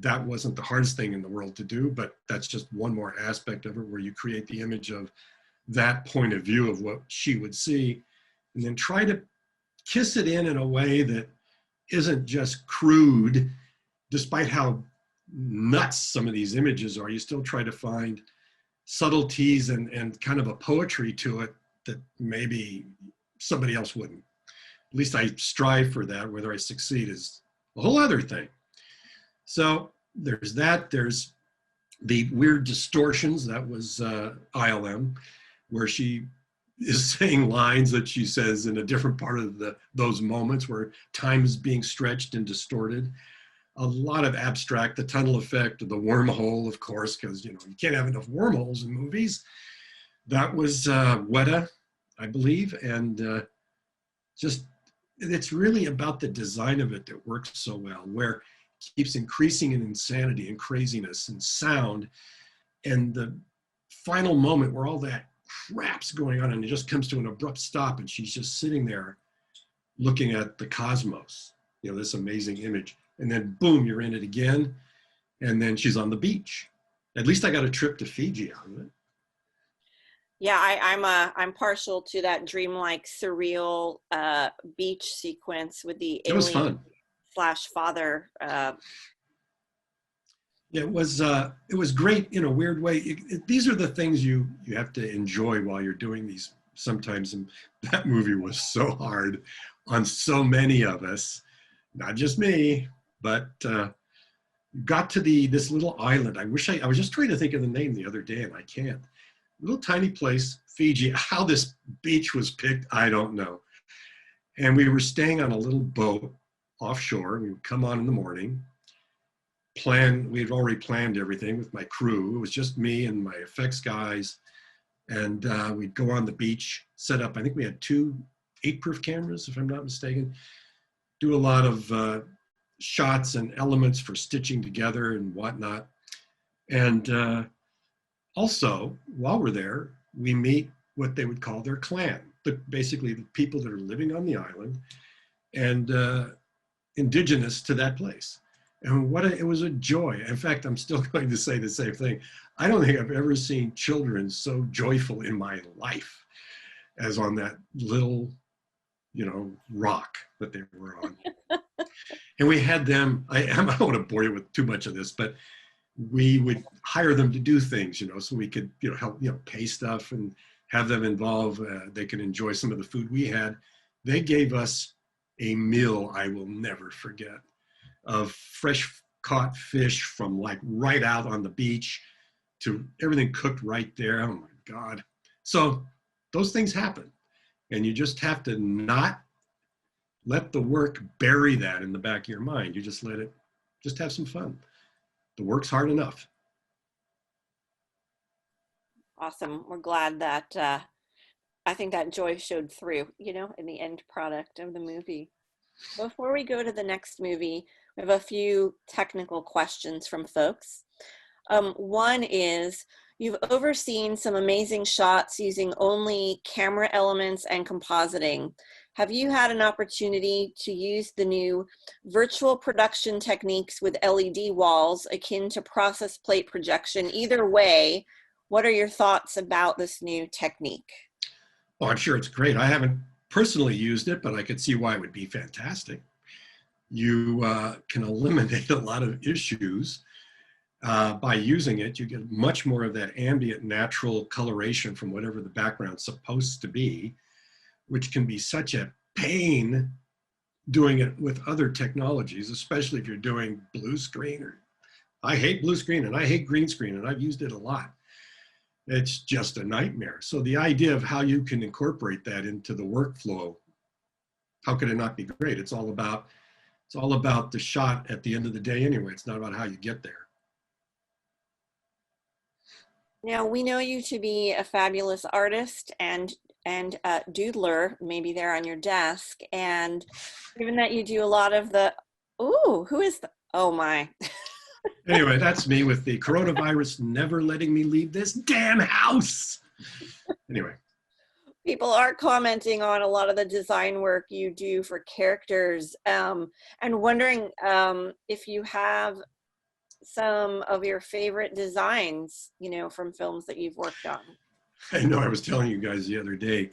that wasn't the hardest thing in the world to do, but that's just one more aspect of it where you create the image of that point of view of what she would see, and then try to kiss it in a way that isn't just crude. Despite how nuts some of these images are, you still try to find subtleties and kind of a poetry to it that maybe somebody else wouldn't. At least I strive for that. Whether I succeed is a whole other thing. So there's that. There's the weird distortions. That was ILM, where she is saying lines that she says in a different part of those moments where time is being stretched and distorted. A lot of abstract, the tunnel effect, the wormhole, of course, because, you know, you can't have enough wormholes in movies. That was Weta, I believe, and just, it's really about the design of it that works so well, where it keeps increasing in insanity and craziness and sound, and the final moment where all that crap's going on and it just comes to an abrupt stop and she's just sitting there looking at the cosmos, you know, this amazing image, and then boom, you're in it again, and then she's on the beach. At least I got a trip to Fiji out of it. Yeah, I'm partial to that dreamlike, surreal beach sequence with the alien / father. Yeah, it was great in a weird way. These are the things you have to enjoy while you're doing these sometimes. And that movie was so hard on so many of us, not just me, but got to this little island. I was just trying to think of the name the other day and I can't. Little tiny place, Fiji. How this beach was picked, I don't know. And we were staying on a little boat offshore. We would come on in the morning. We had already planned everything with my crew. It was just me and my effects guys. And we'd go on the beach, set up, I think we had 2 8-proof cameras, if I'm not mistaken. Do a lot of shots and elements for stitching together and whatnot. And also, while we're there, we meet what they would call their clan, basically the people that are living on the island and indigenous to that place. And it was a joy. In fact, I'm still going to say the same thing. I don't think I've ever seen children so joyful in my life as on that little, you know, rock that they were on. And we had them, I don't want to bore you with too much of this, but we would hire them to do things, you know, so we could, you know, help, you know, pay stuff and have them involved. They could enjoy some of the food we had. They gave us a meal I will never forget, of fresh caught fish from like right out on the beach, to everything cooked right there. Oh my God. So those things happen. And you just have to not let the work bury that in the back of your mind. You just let it, just have some fun. The work's hard enough. Awesome. We're glad that I think that joy showed through, you know, in the end product of the movie. Before we go to the next movie, we have a few technical questions from folks. One is, you've overseen some amazing shots using only camera elements and compositing. Have you had an opportunity to use the new virtual production techniques with LED walls akin to process plate projection? Either way, what are your thoughts about this new technique? Oh, I'm sure it's great. I haven't personally used it, but I could see why it would be fantastic. You can eliminate a lot of issues by using it. You get much more of that ambient natural coloration from whatever the background's supposed to be, which can be such a pain doing it with other technologies, especially if you're doing blue screen. Or I hate blue screen and I hate green screen, and I've used it a lot. It's just a nightmare. So the idea of how you can incorporate that into the workflow, how could it not be great? It's all about the shot at the end of the day anyway. It's not about how you get there. Now, we know you to be a fabulous artist and doodler, maybe there on your desk. And given that you do a lot of the, ooh, who is the, oh my. Anyway, that's me with the coronavirus never letting me leave this damn house. Anyway. People are commenting on a lot of the design work you do for characters, and wondering if you have some of your favorite designs, you know, from films that you've worked on. I know, I was telling you guys the other day,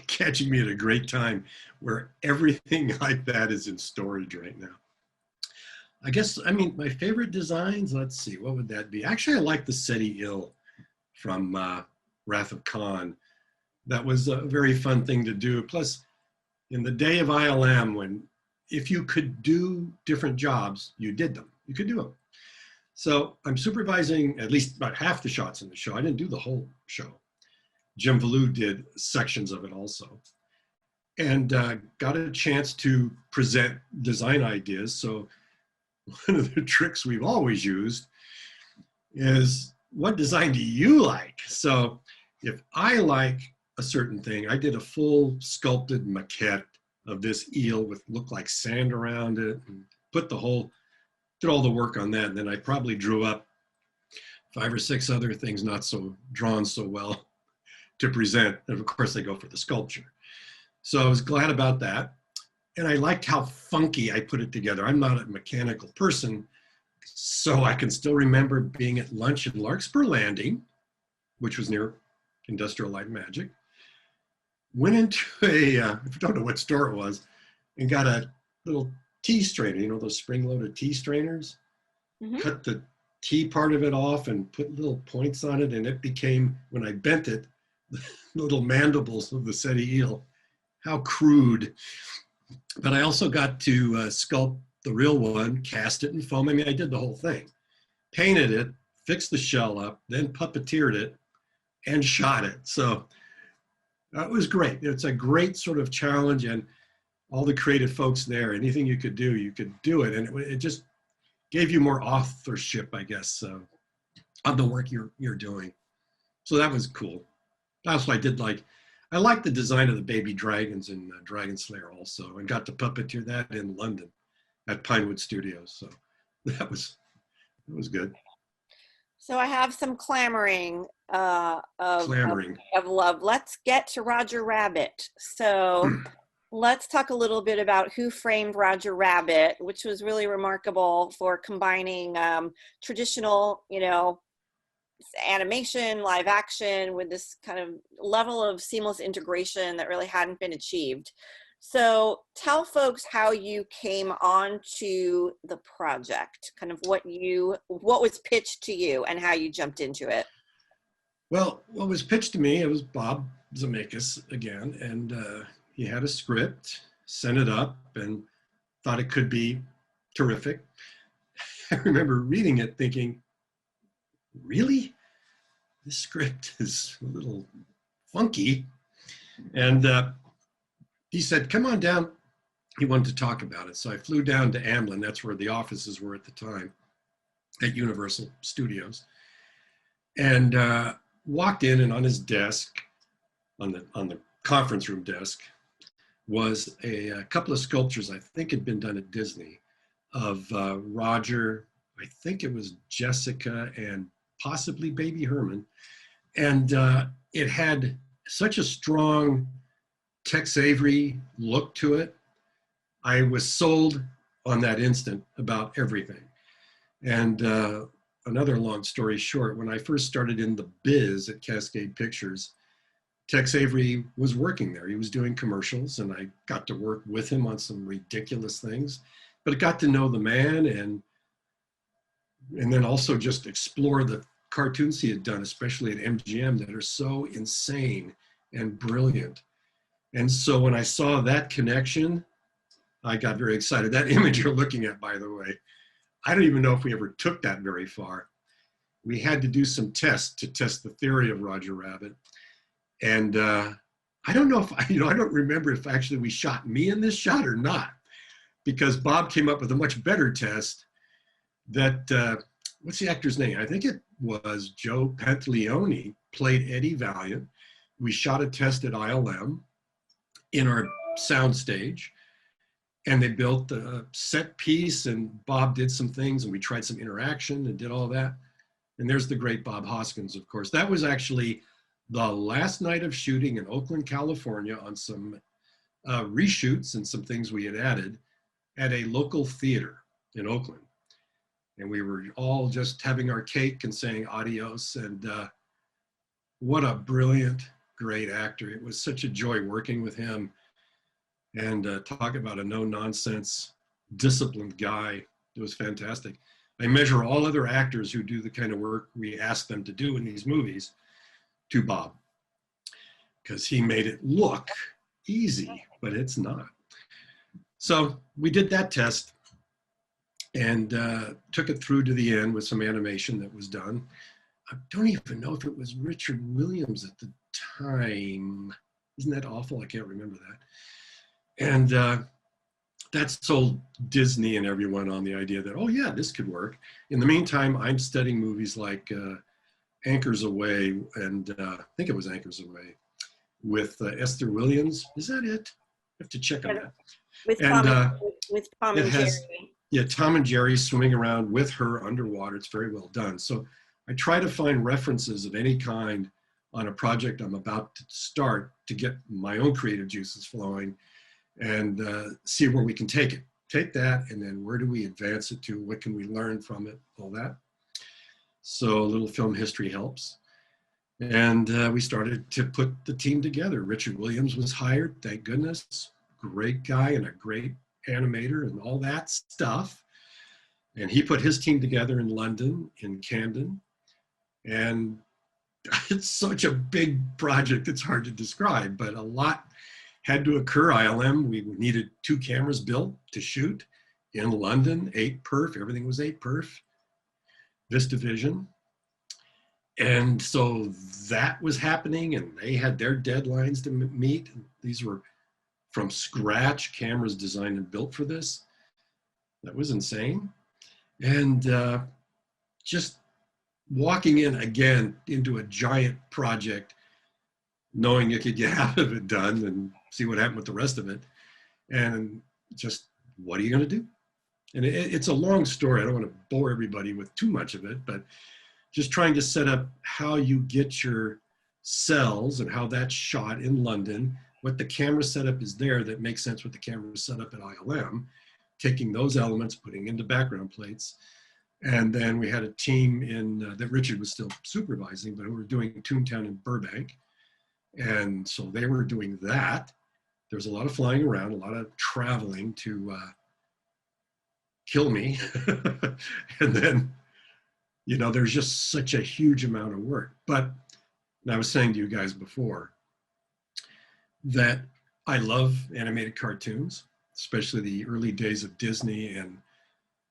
catching me at a great time where everything like that is in storage right now. I guess, I mean, my favorite designs, let's see, what would that be? Actually, I like the SETI Ill from Wrath of Khan. That was a very fun thing to do. Plus, in the day of ILM, when if you could do different jobs, you did them. You could do them. So I'm supervising at least about half the shots in the show. I didn't do the whole show. Jim Valou did sections of it also. And got a chance to present design ideas. So one of the tricks we've always used is, what design do you like? So if I like a certain thing, I did a full sculpted maquette of this eel with looked like sand around it, and did all the work on that. And then I probably drew up 5 or 6 other things not so drawn so well to present. And of course they go for the sculpture. So I was glad about that. And I liked how funky I put it together. I'm not a mechanical person, so I can still remember being at lunch in Larkspur Landing, which was near Industrial Light and Magic. Went into I don't know what store it was, and got a little tea strainer, you know, those spring-loaded tea strainers. Mm-hmm. Cut the tea part of it off and put little points on it, and it became, when I bent it, the little mandibles of the SETI eel. How crude. But I also got to sculpt the real one, cast it in foam. I mean, I did the whole thing. Painted it, fixed the shell up, then puppeteered it, and shot it. So that was great. It's a great sort of challenge, and all the creative folks there, anything you could do it. And it just gave you more authorship, I guess, of the work you're doing. So that was cool. That's what I did like. I like the design of the baby dragons in DRAGONSLAYER also, and got to puppeteer that in London at Pinewood Studios. So that was good. So I have some clamoring of love. Let's get to Roger Rabbit. So let's talk a little bit about Who Framed Roger Rabbit, which was really remarkable for combining traditional, you know, animation, live action with this kind of level of seamless integration that really hadn't been achieved. So tell folks how you came on to the project, kind of what was pitched to you and how you jumped into it. Well, what was pitched to me, it was Bob Zemeckis again, and he had a script, sent it up, and thought it could be terrific. I remember reading it thinking, really? This script is a little funky. And he said, come on down. He wanted to talk about it. So I flew down to Amblin. That's where the offices were at the time at Universal Studios. And walked in, and on his desk, on the conference room desk, was a couple of sculptures I think had been done at Disney of Roger, I think it was Jessica, and possibly baby Herman. And it had such a strong Tex Avery look to it. I was sold on that instant about everything. And another long story short, when I first started in the biz at Cascade Pictures, Tex Avery was working there. He was doing commercials, and I got to work with him on some ridiculous things, but I got to know the man, and then also just explore the cartoons he had done, especially at MGM, that are so insane and brilliant. And so when I saw that connection, I got very excited. That image you're looking at, by the way, I don't even know if we ever took that very far. We had to do some tests to test the theory of Roger Rabbit. And I don't know if, I don't remember if actually we shot me in this shot or not, because Bob came up with a much better test that, what's the actor's name? I think it was Joe Pantaleone, played Eddie Valiant. We shot a test at ILM in our soundstage, and they built a set piece, and Bob did some things, and we tried some interaction and did all that. And there's the great Bob Hoskins, of course. That was actually the last night of shooting in Oakland, California, on some reshoots and some things we had added at a local theater in Oakland. And we were all just having our cake and saying adios. And what a brilliant, great actor. It was such a joy working with him. And talk about a no-nonsense, disciplined guy. It was fantastic. I measure all other actors who do the kind of work we ask them to do in these movies to Bob, because he made it look easy, but it's not. So we did that test and took it through to the end with some animation that was done. I don't even know if it was Richard Williams at the time. Isn't that awful? I can't remember that. And that sold Disney and everyone on the idea that, oh yeah, this could work. In the meantime, I'm studying movies like Anchors Away, and I think it was Anchors Away, with Esther Williams. Is that it? I have to check on that. With Tom and Jerry. Yeah, Tom and Jerry swimming around with her underwater. It's very well done. So I try to find references of any kind on a project I'm about to start to get my own creative juices flowing, and see where we can take it. Take that, and then where do we advance it to? What can we learn from it? All that. So a little film history helps. And we started to put the team together. Richard Williams was hired, thank goodness. Great guy and a great animator and all that stuff. And he put his team together in London, in Camden. And it's such a big project, it's hard to describe, but a lot had to occur. ILM, we needed 2 cameras built to shoot in London, 8 perf, everything was 8 perf. VistaVision. And so that was happening, and they had their deadlines to meet. These were from scratch cameras designed and built for this. That was insane. And just walking in again into a giant project, knowing you could get half of it done and see what happened with the rest of it. And just, what are you going to do? And it's a long story. I don't want to bore everybody with too much of it, but just trying to set up how you get your cells and how that's shot in London, what the camera setup is there that makes sense with the camera setup at ILM, taking those elements, putting into background plates. And then we had a team in that Richard was still supervising, but we were doing Toontown in Burbank. And so they were doing that. There was a lot of flying around, a lot of traveling to kill me. And then, you know, there's just such a huge amount of work. But, and I was saying to you guys before, that I love animated cartoons, especially the early days of Disney and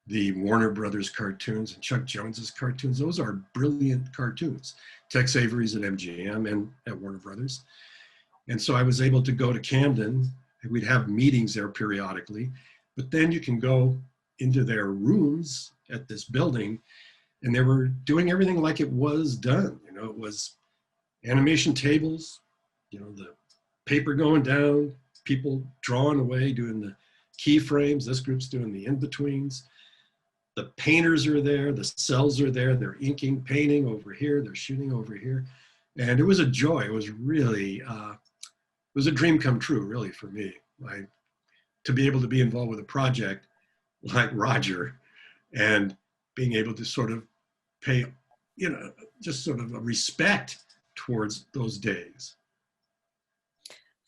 the Warner Brothers cartoons and Chuck Jones's cartoons. Those are brilliant cartoons. Tex Avery's at MGM and at Warner Brothers. And so I was able to go to Camden, and we'd have meetings there periodically, but then you can go into their rooms at this building, and they were doing everything like it was done. You know, it was animation tables, you know, the paper going down, people drawing away, doing the keyframes. This group's doing the in-betweens. The painters are there, the cells are there, they're inking, painting over here, they're shooting over here. And it was a joy. It was really, it was a dream come true, really, for me. To be able to be involved with a project like Roger and being able to sort of pay, you know, just sort of a respect towards those days.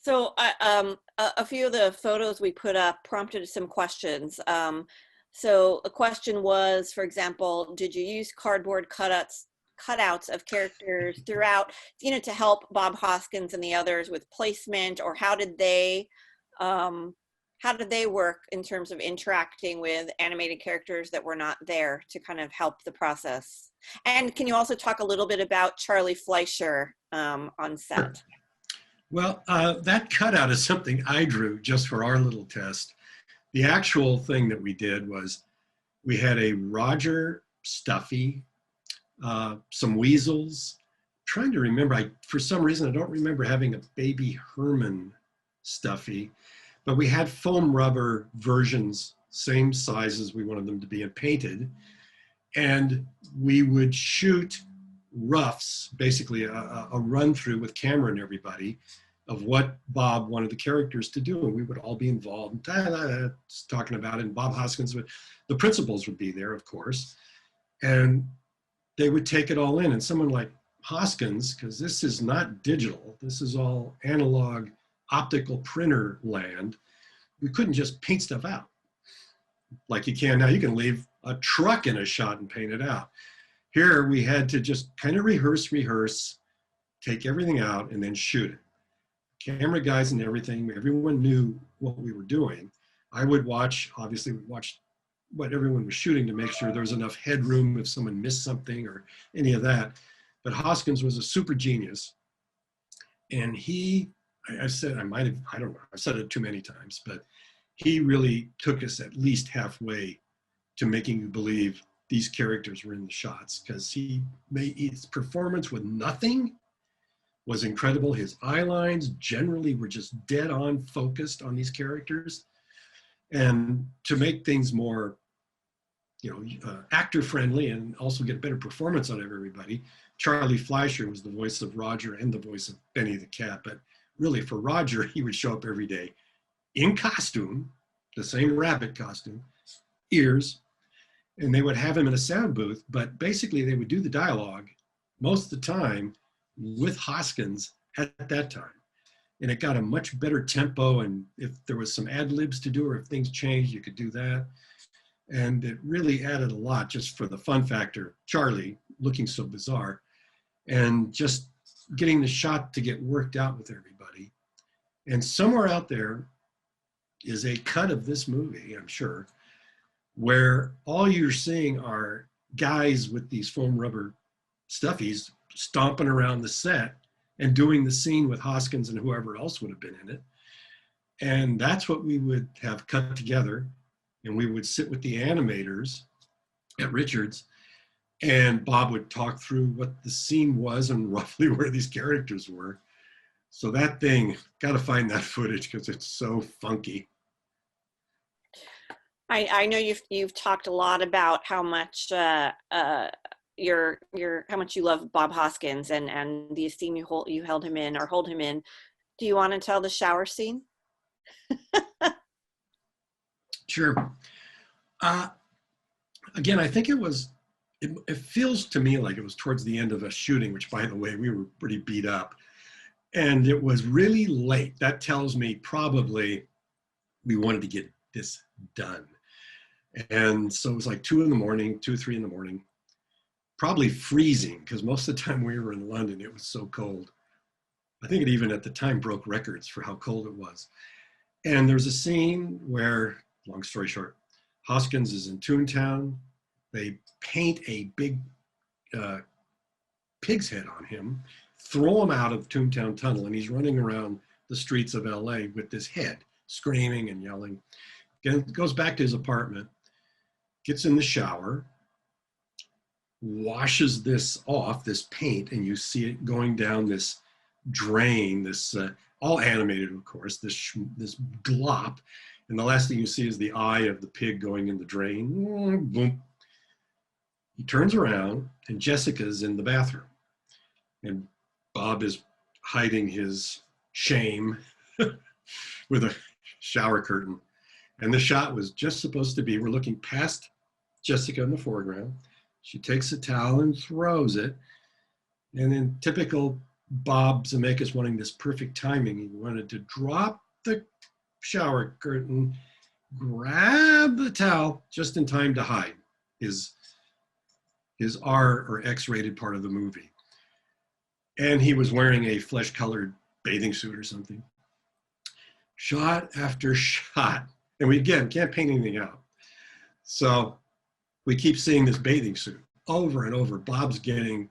So a few of the photos we put up prompted some questions. So a question was, for example, did you use cardboard cutouts of characters throughout, you know, to help Bob Hoskins and the others with placement, or how did they work in terms of interacting with animated characters that were not there to kind of help the process? And can you also talk a little bit about Charlie Fleischer on set? Well, that cutout is something I drew just for our little test. The actual thing that we did was we had a Roger stuffy, some weasels. I'm trying to remember, for some reason, I don't remember having a baby Herman stuffy, but we had foam rubber versions, same size as we wanted them to be, and painted. And we would shoot roughs, basically a run through with camera and everybody, of what Bob wanted the characters to do. And we would all be involved, talking about it. And Bob Hoskins the principals would be there, of course. And they would take it all in. And someone like Hoskins, because this is not digital, this is all analog optical printer land, we couldn't just paint stuff out like you can now. You can leave a truck in a shot and paint it out. Here we had to just kind of rehearse, take everything out, and then shoot it. Camera guys and everything, everyone knew what we were doing. I would watch, obviously would watch what everyone was shooting to make sure there was enough headroom if someone missed something or any of that. But Hoskins was a super genius. And I said, I don't know, I've said it too many times, but he really took us at least halfway to making you believe these characters were in the shots, because he made his performance with nothing was incredible. His eye lines generally were just dead on focused on these characters. And to make things more, you know, actor friendly and also get a better performance out of everybody, Charlie Fleischer was the voice of Roger and the voice of Benny the Cat. But really for Roger, he would show up every day in costume, the same rabbit costume, ears, and they would have him in a sound booth, but basically they would do the dialogue most of the time with Hoskins at that time. And it got a much better tempo, and if there was some ad libs to do or if things changed, you could do that. And it really added a lot just for the fun factor, Charlie looking so bizarre, and just getting the shot to get worked out with everybody. And somewhere out there is a cut of this movie, I'm sure, where all you're seeing are guys with these foam rubber stuffies stomping around the set and doing the scene with Hoskins and whoever else would have been in it. And that's what we would have cut together. And we would sit with the animators at Richards, and Bob would talk through what the scene was and roughly where these characters were. So that thing, got to find that footage because it's so funky. I know you've talked a lot about how much how much you love Bob Hoskins and the esteem you held him in or hold him in. Do you want to tell the shower scene? Sure. Again, I think it feels to me like it was towards the end of a shooting, which by the way, we were pretty beat up. And it was really late. That tells me probably we wanted to get this done. And so it was like 2 in the morning, 2, 3 in the morning, probably freezing, because most of the time we were in London, it was so cold. I think it even at the time broke records for how cold it was. And there's a scene where, long story short, Hoskins is in Toontown. They paint a big pig's head on him, throw him out of Toontown Tunnel, and he's running around the streets of LA with this head, screaming and yelling. Goes back to his apartment, gets in the shower, washes this off, this paint, and you see it going down this drain, this all animated, of course, this glop. And the last thing you see is the eye of the pig going in the drain. Boom. He turns around, and Jessica's in the bathroom. And Bob is hiding his shame with a shower curtain. And the shot was just supposed to be, we're looking past Jessica in the foreground. She takes a towel and throws it. And in typical Bob Zemeckis wanting this perfect timing, he wanted to drop the shower curtain, grab the towel just in time to hide his R or X-rated part of the movie. And he was wearing a flesh-colored bathing suit or something. Shot after shot. And we, again, can't paint anything out. So we keep seeing this bathing suit over and over. Bob's getting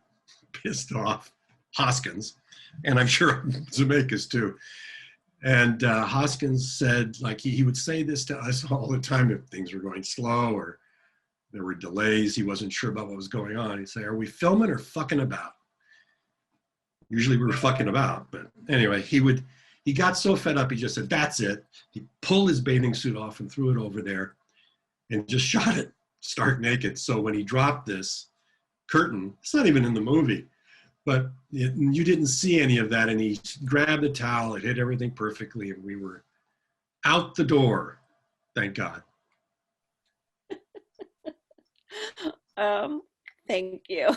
pissed off, Hoskins, and I'm sure Zemeckis too. And Hoskins said, like, he would say this to us all the time if things were going slow or there were delays. He wasn't sure about what was going on. He'd say, are we filming or fucking about? Usually we were fucking about, but anyway, he got so fed up, he just said, that's it. He pulled his bathing suit off and threw it over there and just shot it stark naked. So when he dropped this curtain, it's not even in the movie, but you didn't see any of that. And he grabbed the towel, it hit everything perfectly, and we were out the door, thank God. Thank you.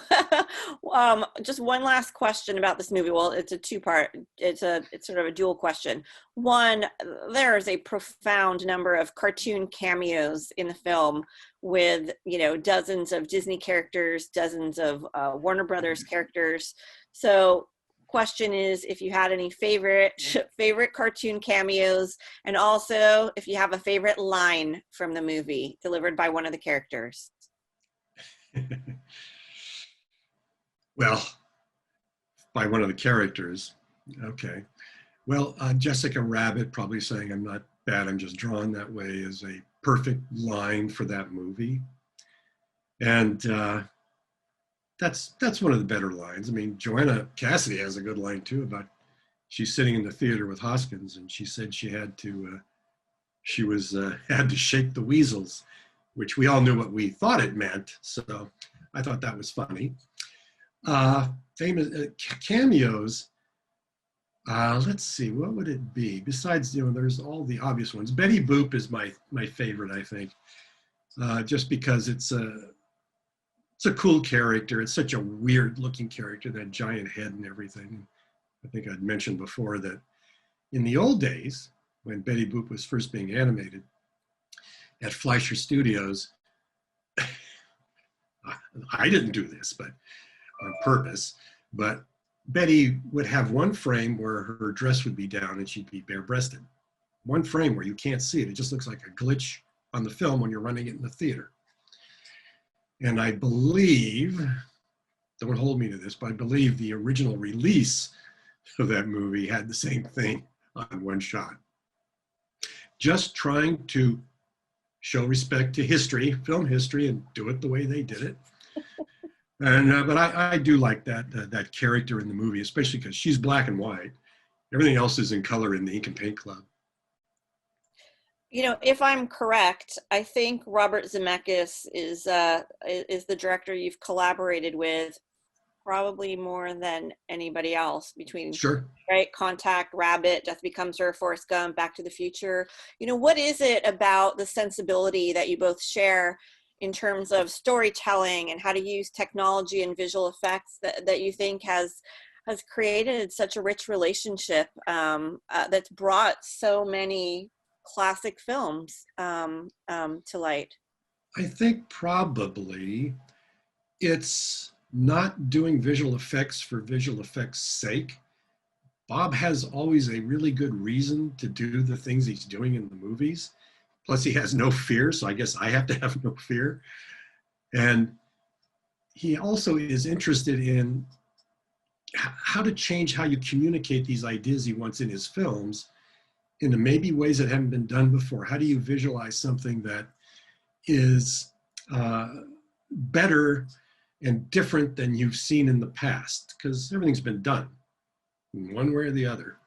Just one last question about this movie. Well, it's a two-part. It's sort of a dual question. One, there is a profound number of cartoon cameos in the film with, you know, dozens of Disney characters, dozens of Warner Brothers characters. So, question is if you had any favorite cartoon cameos, and also if you have a favorite line from the movie delivered by one of the characters. Well, by one of the characters. Okay. Well, Jessica Rabbit probably saying, I'm not bad, I'm just drawn that way, is a perfect line for that movie. And that's one of the better lines. I mean, Joanna Cassidy has a good line too about she's sitting in the theater with Hoskins and she said she had to shake the weasels, which we all knew what we thought it meant. So I thought that was funny. Famous cameos. Let's see, what would it be? Besides, you know, there's all the obvious ones. Betty Boop is my favorite, I think, just because it's a cool character. It's such a weird looking character, that giant head and everything. I think I'd mentioned before that in the old days, when Betty Boop was first being animated at Fleischer Studios, I didn't do this, but on purpose, but Betty would have one frame where her dress would be down and she'd be bare-breasted. One frame where you can't see it. It just looks like a glitch on the film when you're running it in the theater. And I believe, don't hold me to this, but I believe the original release of that movie had the same thing on one shot. Just trying to show respect to history, film history, and do it the way they did it. And but I do like that character in the movie, especially because she's black and white. Everything else is in color in the Ink and Paint Club. You know, if I'm correct, I think Robert Zemeckis is the director you've collaborated with probably more than anybody else between, sure, right? Contact, Rabbit, Death Becomes Her, Forrest Gump, Back to the Future. You know, what is it about the sensibility that you both share in terms of storytelling and how to use technology and visual effects that you think has created such a rich relationship that's brought so many classic films to light? I think probably it's not doing visual effects for visual effects' sake. Bob has always a really good reason to do the things he's doing in the movies. Plus he has no fear, so I guess I have to have no fear. And he also is interested in how to change how you communicate these ideas he wants in his films into maybe ways that haven't been done before. How do you visualize something that is better and different than you've seen in the past? Because everything's been done one way or the other.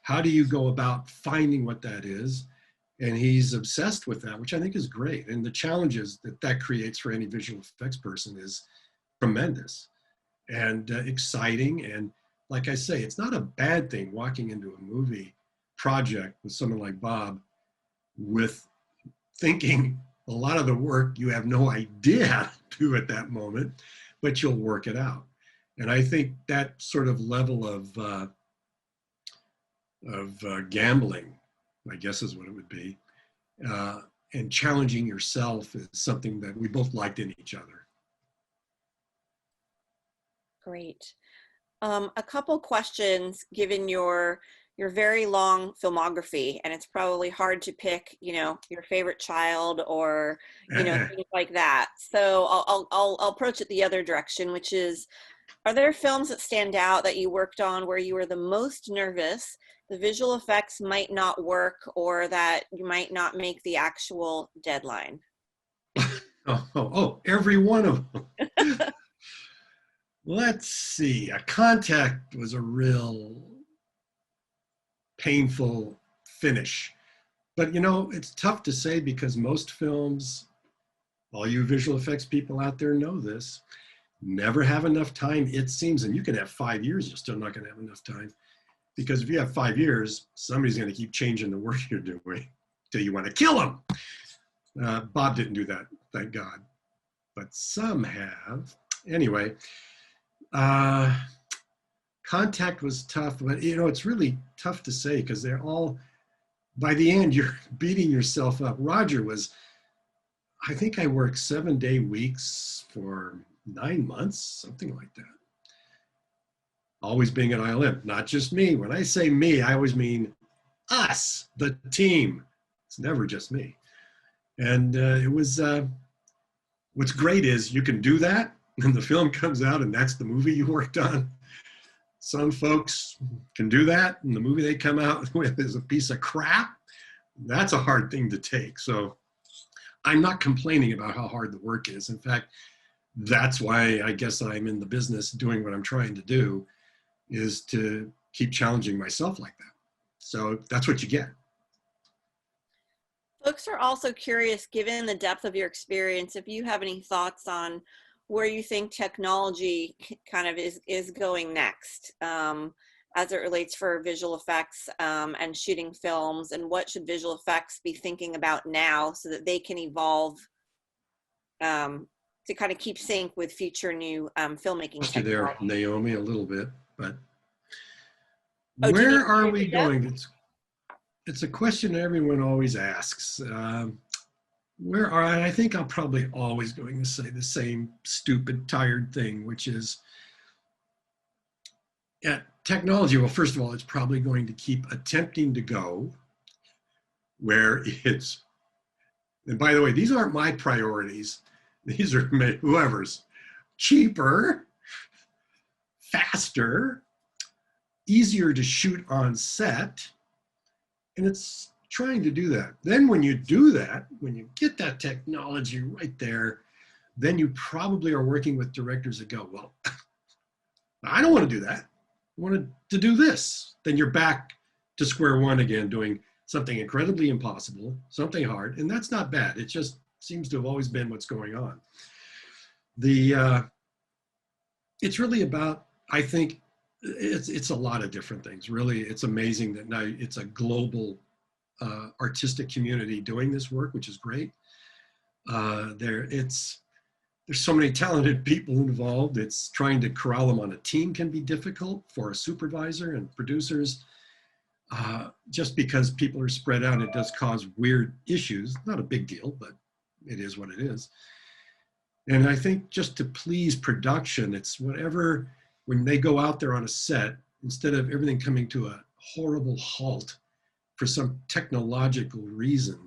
How do you go about finding what that is? And he's obsessed with that, which I think is great. And the challenges that that creates for any visual effects person is tremendous and exciting. And like I say, it's not a bad thing walking into a movie project with someone like Bob with thinking a lot of the work you have no idea how to do at that moment, but you'll work it out. And I think that sort of level of gambling, I guess is what it would be, and challenging yourself is something that we both liked in each other. Great. A couple questions, given your very long filmography, and it's probably hard to pick, you know, your favorite child or, you know, things like that. So I'll approach it the other direction, which is, are there films that stand out that you worked on where you were the most nervous, the visual effects might not work, or that you might not make the actual deadline? Every one of them. Let's see. A Contact was a real painful finish. But you know, it's tough to say because most films, all you visual effects people out there know this, never have enough time, it seems. And you can have 5 years, you're still not going to have enough time. Because if you have 5 years, somebody's going to keep changing the work you're doing till you want to kill them. Bob didn't do that, thank God. But some have. Anyway, Contact was tough, but you know, it's really tough to say because they're all, by the end, you're beating yourself up. Roger was, I think I worked 7-day weeks for 9 months, something like that. Always being at ILM, not just me. When I say me, I always mean us, the team. It's never just me. And it was, what's great is you can do that and the film comes out and that's the movie you worked on. Some folks can do that and the movie they come out with is a piece of crap. That's a hard thing to take. So I'm not complaining about how hard the work is. In fact, that's why I guess I'm in the business doing what I'm trying to do, is to keep challenging myself like that. So that's what you get. Folks are also curious, given the depth of your experience, if you have any thoughts on where you think technology kind of is going next as it relates for visual effects and shooting films, and what should visual effects be thinking about now so that they can evolve to kind of keep sync with future new filmmaking technology. There, Naomi, a little bit, but where are we going? It's a question everyone always asks. Where are, I think I'm probably always going to say the same stupid, tired thing, which is, technology, well, first of all, it's probably going to keep attempting to go where it's, and by the way, these aren't my priorities. These are whoever's. Cheaper, faster, easier to shoot on set, and it's trying to do that. Then when you do that, when you get that technology right there, then you probably are working with directors that go, well, I don't want to do that. I wanted to do this. Then you're back to square one again, doing something incredibly impossible, something hard, and that's not bad. It just seems to have always been what's going on. It's really about, I think, it's a lot of different things. Really, it's amazing that now it's a global artistic community doing this work, which is great. There's so many talented people involved. It's trying to corral them on a team can be difficult for a supervisor and producers. Just because people are spread out, it does cause weird issues. Not a big deal, but it is what it is. And I think just to please production, it's whatever, when they go out there on a set, instead of everything coming to a horrible halt for some technological reason,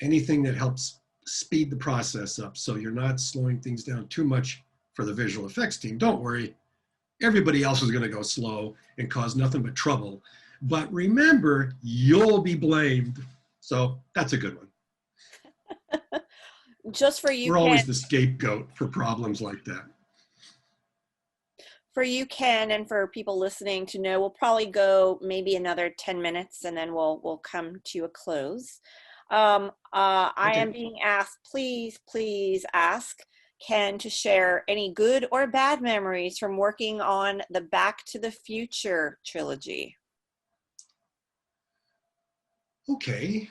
anything that helps speed the process up so you're not slowing things down too much for the visual effects team. Don't worry, everybody else is going to go slow and cause nothing but trouble. But remember, you'll be blamed. So that's a good one. Just for you, We're Ken. always the scapegoat for problems like that. For you, Ken, and for people listening to know, we'll probably go maybe another 10 minutes and then we'll come to a close. I am being asked, please ask Ken to share any good or bad memories from working on the Back to the Future trilogy. Okay.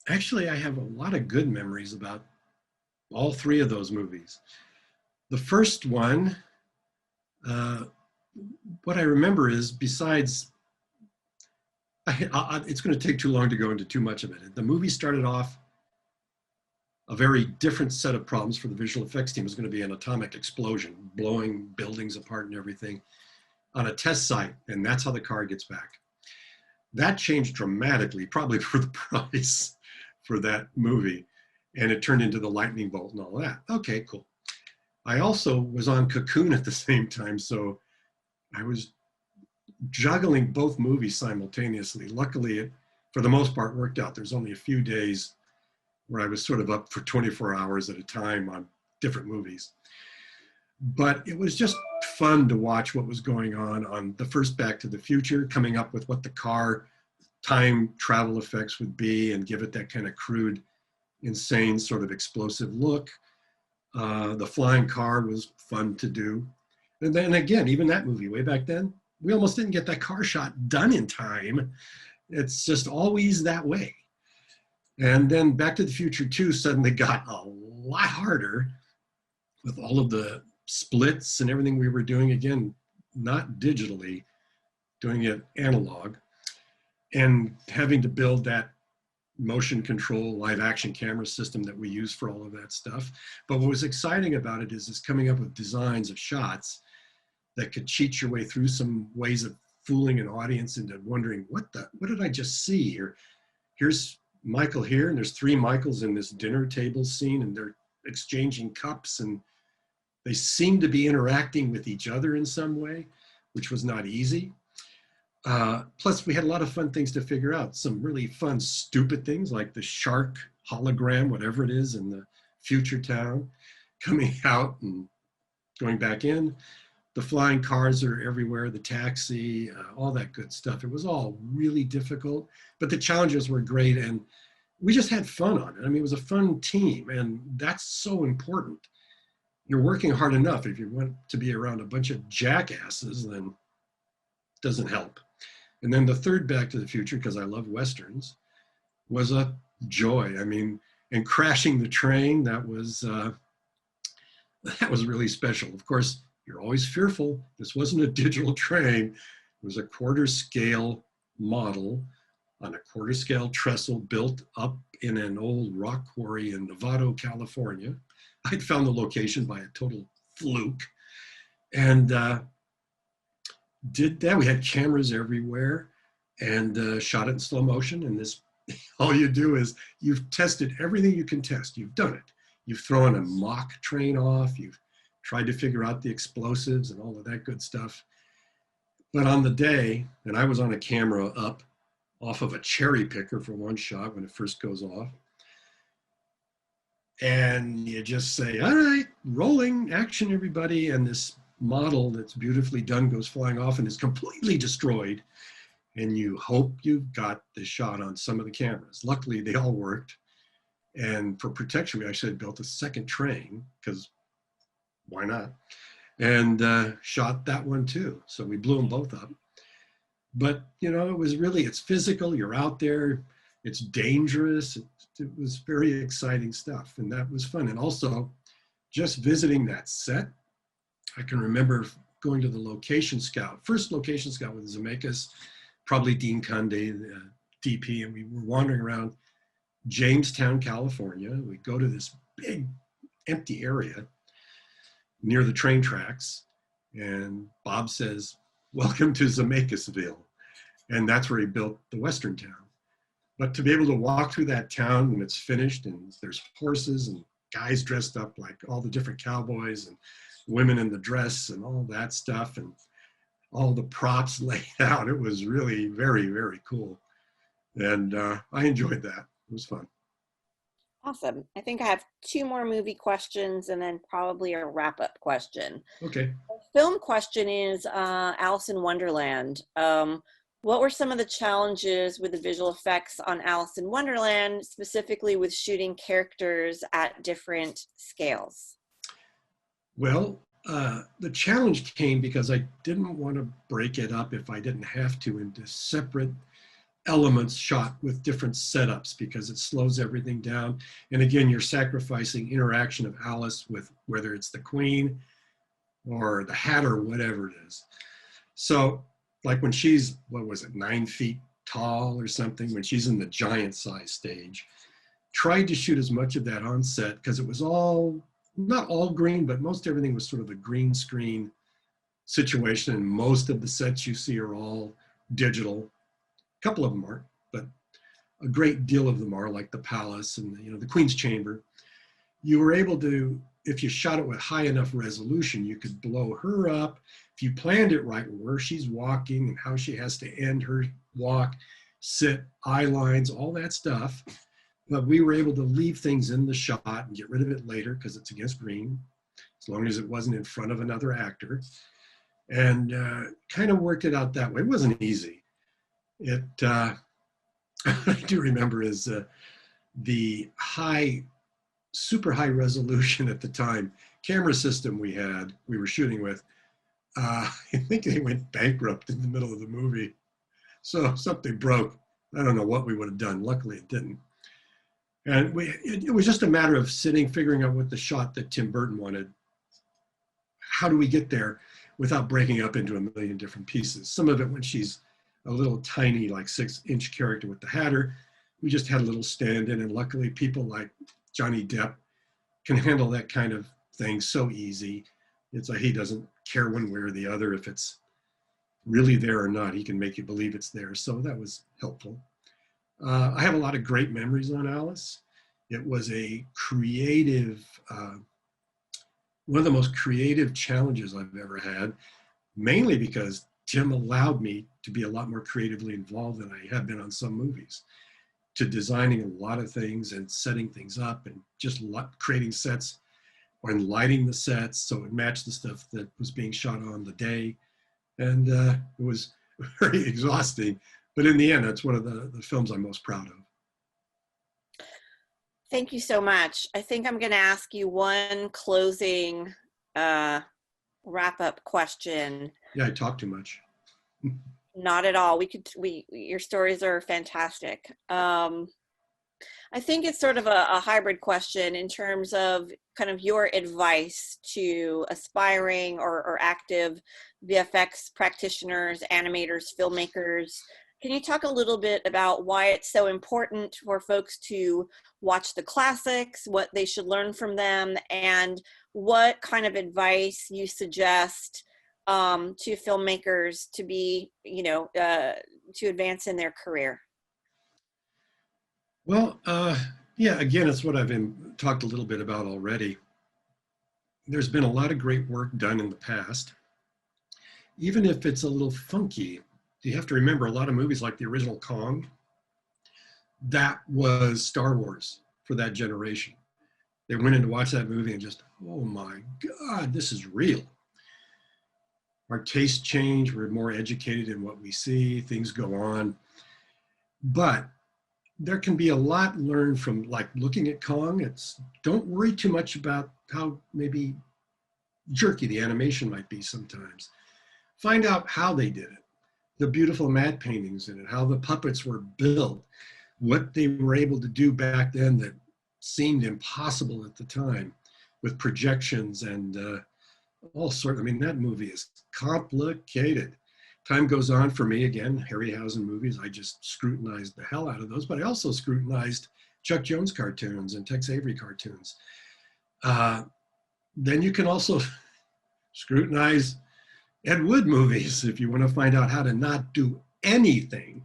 Actually, I have a lot of good memories about all three of those movies. The first one, what I remember is, besides, it's going to take too long to go into too much of it. The movie started off a very different set of problems for the visual effects team. It was going to be an atomic explosion, blowing buildings apart and everything on a test site, and that's how the car gets back. That changed dramatically, probably for the price for that movie, and it turned into the lightning bolt and all that. Okay, cool. I also was on COCOON at the same time, so I was juggling both movies simultaneously. Luckily, it, for the most part, worked out. There's only a few days where I was sort of up for 24 hours at a time on different movies. But it was just fun to watch what was going on the first Back to the Future, coming up with what the car time travel effects would be and give it that kind of crude, insane sort of explosive look. The flying car was fun to do. And then again, even that movie way back then, we almost didn't get that car shot done in time. It's just always that way. And then Back to the Future 2 suddenly got a lot harder with all of the splits and everything we were doing, again, not digitally, doing it analog, and having to build that motion control live action camera system that we use for all of that stuff. But what was exciting about it is coming up with designs of shots that could cheat your way through some ways of fooling an audience into wondering, what did I just see here? Here's Michael here, and there's three Michaels in this dinner table scene, and they're exchanging cups, and they seem to be interacting with each other in some way, which was not easy. Plus, we had a lot of fun things to figure out. Some really fun, stupid things like the shark hologram, whatever it is, in the future town, coming out and going back in. The flying cars are everywhere, the taxi, all that good stuff. It was all really difficult, but the challenges were great, and we just had fun on it. I mean, it was a fun team, and that's so important. You're working hard enough. If you want to be around a bunch of jackasses, then it doesn't help. And then the third Back to the Future, because I love Westerns, was a joy. I mean, and crashing the train, that was really special. Of course, you're always fearful. This wasn't a digital train. It was a quarter scale model on a quarter scale trestle built up in an old rock quarry in Novato, California. I'd found the location by a total fluke, and did that. We had cameras everywhere, and shot it in slow motion. And this, all you do is you've tested everything you can test. You've done it. You've thrown a mock train off. You've tried to figure out the explosives and all of that good stuff. But on the day, and I was on a camera up off of a cherry picker for one shot when it first goes off. And you just say, all right, rolling, action, everybody. And this model that's beautifully done goes flying off and is completely destroyed. And you hope you've got the shot on some of the cameras. Luckily, they all worked. And for protection, we actually built a second train, because why not? And shot that one too. So we blew them both up. But, you know, it was really, it's physical. You're out there. It's dangerous. It was very exciting stuff. And that was fun. And also, just visiting that set, I can remember going to the location scout. First location scout with Zemeckis, probably Dean Conde, the DP, and we were wandering around Jamestown, California. We go to this big empty area near the train tracks, and Bob says, "Welcome to Zemeckisville." And that's where he built the Western town. But to be able to walk through that town when it's finished and there's horses and guys dressed up like all the different cowboys and women in the dress and all that stuff and all the props laid out, it was really very, very cool. And I enjoyed that. It was fun. Awesome. I think I have two more movie questions and then probably a wrap-up question. Okay. The film question is Alice in Wonderland. What were some of the challenges with the visual effects on Alice in Wonderland, specifically with shooting characters at different scales? Well, the challenge came because I didn't want to break it up if I didn't have to into separate elements shot with different setups, because it slows everything down. And again, you're sacrificing interaction of Alice with whether it's the Queen or the Hat or whatever it is. So like when she's, what was it, 9 feet tall or something, when she's in the giant size stage, tried to shoot as much of that on set because it was all, not all green, but most everything was sort of a green screen situation. And most of the sets you see are all digital. A couple of them aren't, but a great deal of them are, like the palace and the Queen's chamber. You were able to, if you shot it with high enough resolution, you could blow her up. If you planned it right, where she's walking and how she has to end her walk, sit, eye lines, all that stuff. But we were able to leave things in the shot and get rid of it later because it's against green, as long as it wasn't in front of another actor. And kind of worked it out that way. It wasn't easy. It, I do remember is the super high resolution at the time camera system we were shooting with. I think they went bankrupt in the middle of the movie. So something broke. I don't know what we would have done. Luckily it didn't. And it was just a matter of sitting, figuring out what the shot that Tim Burton wanted. How do we get there without breaking up into a million different pieces? Some of it when she's a little tiny, like 6-inch character with the Hatter, we just had a little stand-in, and luckily people like Johnny Depp can handle that kind of thing so easy. It's like he doesn't care one way or the other if it's really there or not. He can make you believe it's there, so that was helpful. I have a lot of great memories on Alice. It was a creative, one of the most creative challenges I've ever had, mainly because Tim allowed me to be a lot more creatively involved than I have been on some movies, to designing a lot of things and setting things up and just creating sets and lighting the sets so it matched the stuff that was being shot on the day. And it was very exhausting, but in the end, that's one of the films I'm most proud of. Thank you so much. I think I'm going to ask you one closing wrap-up question. Yeah, I talk too much. Not at all. Your stories are fantastic. I think it's sort of a hybrid question in terms of kind of your advice to aspiring or active VFX practitioners, animators, filmmakers. Can you talk a little bit about why it's so important for folks to watch the classics, what they should learn from them, and what kind of advice you suggest to filmmakers to be, to advance in their career? Well, yeah, again, it's what I've talked a little bit about already. There's been a lot of great work done in the past. Even if it's a little funky, you have to remember a lot of movies like the original Kong, that was Star Wars for that generation. They went in to watch that movie and just, oh my God, this is real. Our tastes change, we're more educated in what we see, things go on. But there can be a lot learned from, like, looking at Kong. Don't worry too much about how maybe jerky the animation might be sometimes. Find out how they did it, the beautiful matte paintings in it, how the puppets were built, what they were able to do back then that seemed impossible at the time with projections and all sorts. I mean, that movie is complicated. Time goes on for me, again, Harryhausen movies, I just scrutinized the hell out of those, but I also scrutinized Chuck Jones cartoons and Tex Avery cartoons. Then you can also scrutinize Ed Wood movies if you want to find out how to not do anything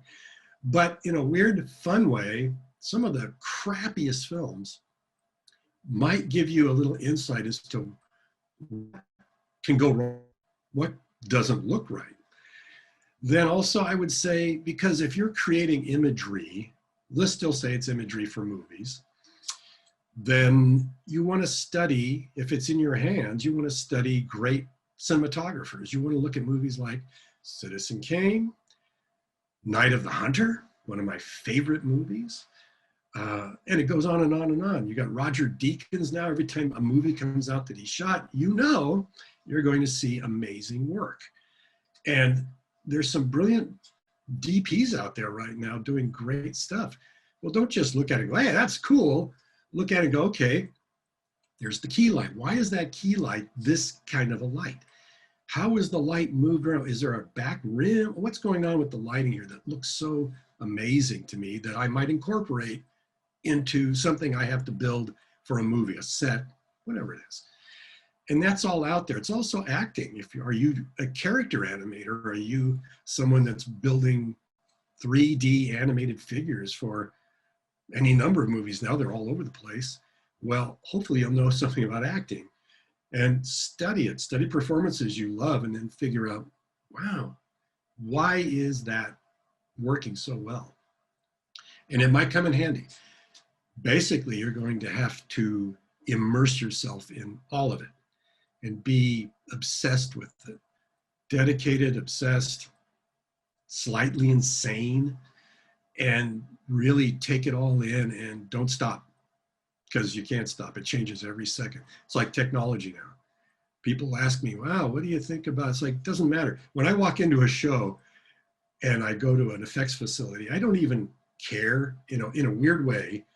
But in a weird, fun way, some of the crappiest films might give you a little insight as to what can go wrong, what doesn't look right. Then also I would say, because if you're creating imagery, let's still say it's imagery for movies, then you want to study, if it's in your hands, you want to study great cinematographers. You want to look at movies like Citizen Kane, Night of the Hunter, one of my favorite movies. And it goes on and on and on. You got Roger Deakins now. Every time a movie comes out that he shot, you know you're going to see amazing work. And there's some brilliant DPs out there right now doing great stuff. Well, don't just look at it and go, hey, that's cool. Look at it and go, okay, there's the key light. Why is that key light this kind of a light? How is the light moved around? Is there a back rim? What's going on with the lighting here that looks so amazing to me that I might incorporate into something I have to build for a movie, a set, whatever it is. And that's all out there. It's also acting. Are you a character animator? Are you someone that's building 3D animated figures for any number of movies now? They're all over the place. Well, hopefully you'll know something about acting and study it. Study performances you love and then figure out, wow, why is that working so well? And it might come in handy. Basically, you're going to have to immerse yourself in all of it and be obsessed with it. Dedicated, obsessed, slightly insane, and really take it all in and don't stop, because you can't stop. It changes every second. It's like technology now. People ask me, wow, what do you think about? It's like, doesn't matter. When I walk into a show and I go to an effects facility, I don't even care, in a weird way,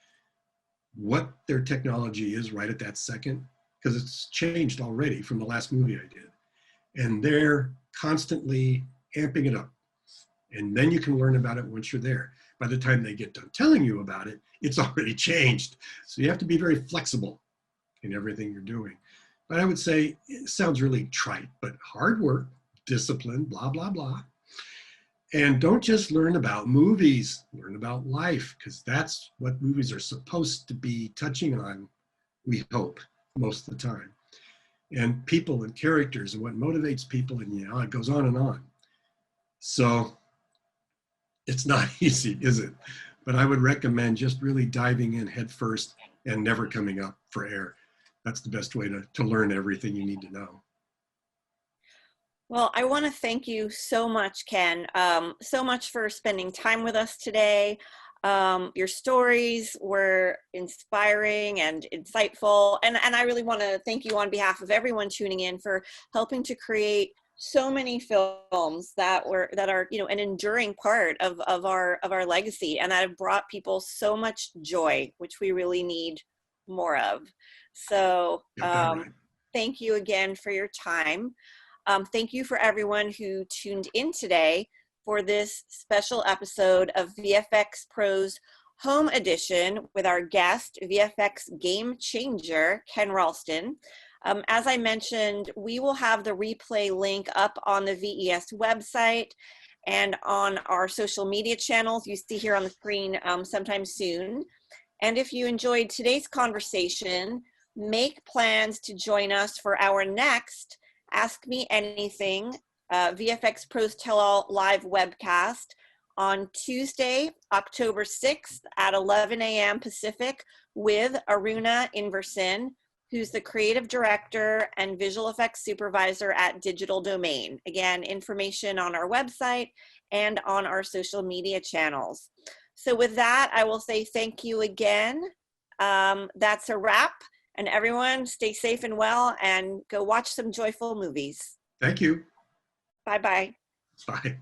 what their technology is right at that second, because it's changed already from the last movie I did. And they're constantly amping it up. And then you can learn about it once you're there. By the time they get done telling you about it, it's already changed. So you have to be very flexible in everything you're doing. But I would say, it sounds really trite, but hard work, discipline, blah, blah, blah. And don't just learn about movies, learn about life, because that's what movies are supposed to be touching on, we hope, most of the time. And people and characters and what motivates people, and it goes on and on. So it's not easy, is it? But I would recommend just really diving in head first and never coming up for air. That's the best way to learn everything you need to know. Well, I want to thank you so much, Ken, so much for spending time with us today. Your stories were inspiring and insightful. And I really want to thank you on behalf of everyone tuning in for helping to create so many films that are an enduring part of our legacy, and that have brought people so much joy, which we really need more of. So thank you again for your time. Thank you for everyone who tuned in today for this special episode of VFX Pro's Home Edition with our guest, VFX game changer, Ken Ralston. As I mentioned, we will have the replay link up on the VES website and on our social media channels you see here on the screen sometime soon. And if you enjoyed today's conversation, make plans to join us for our next Ask Me Anything, VFX Pro's Tell-All live webcast on Tuesday, October 6th at 11 a.m. Pacific with Aruna Inverson, who's the creative director and visual effects supervisor at Digital Domain. Again, information on our website and on our social media channels. So with that, I will say thank you again. That's a wrap. And everyone, stay safe and well, and go watch some joyful movies. Thank you. Bye-bye. Bye.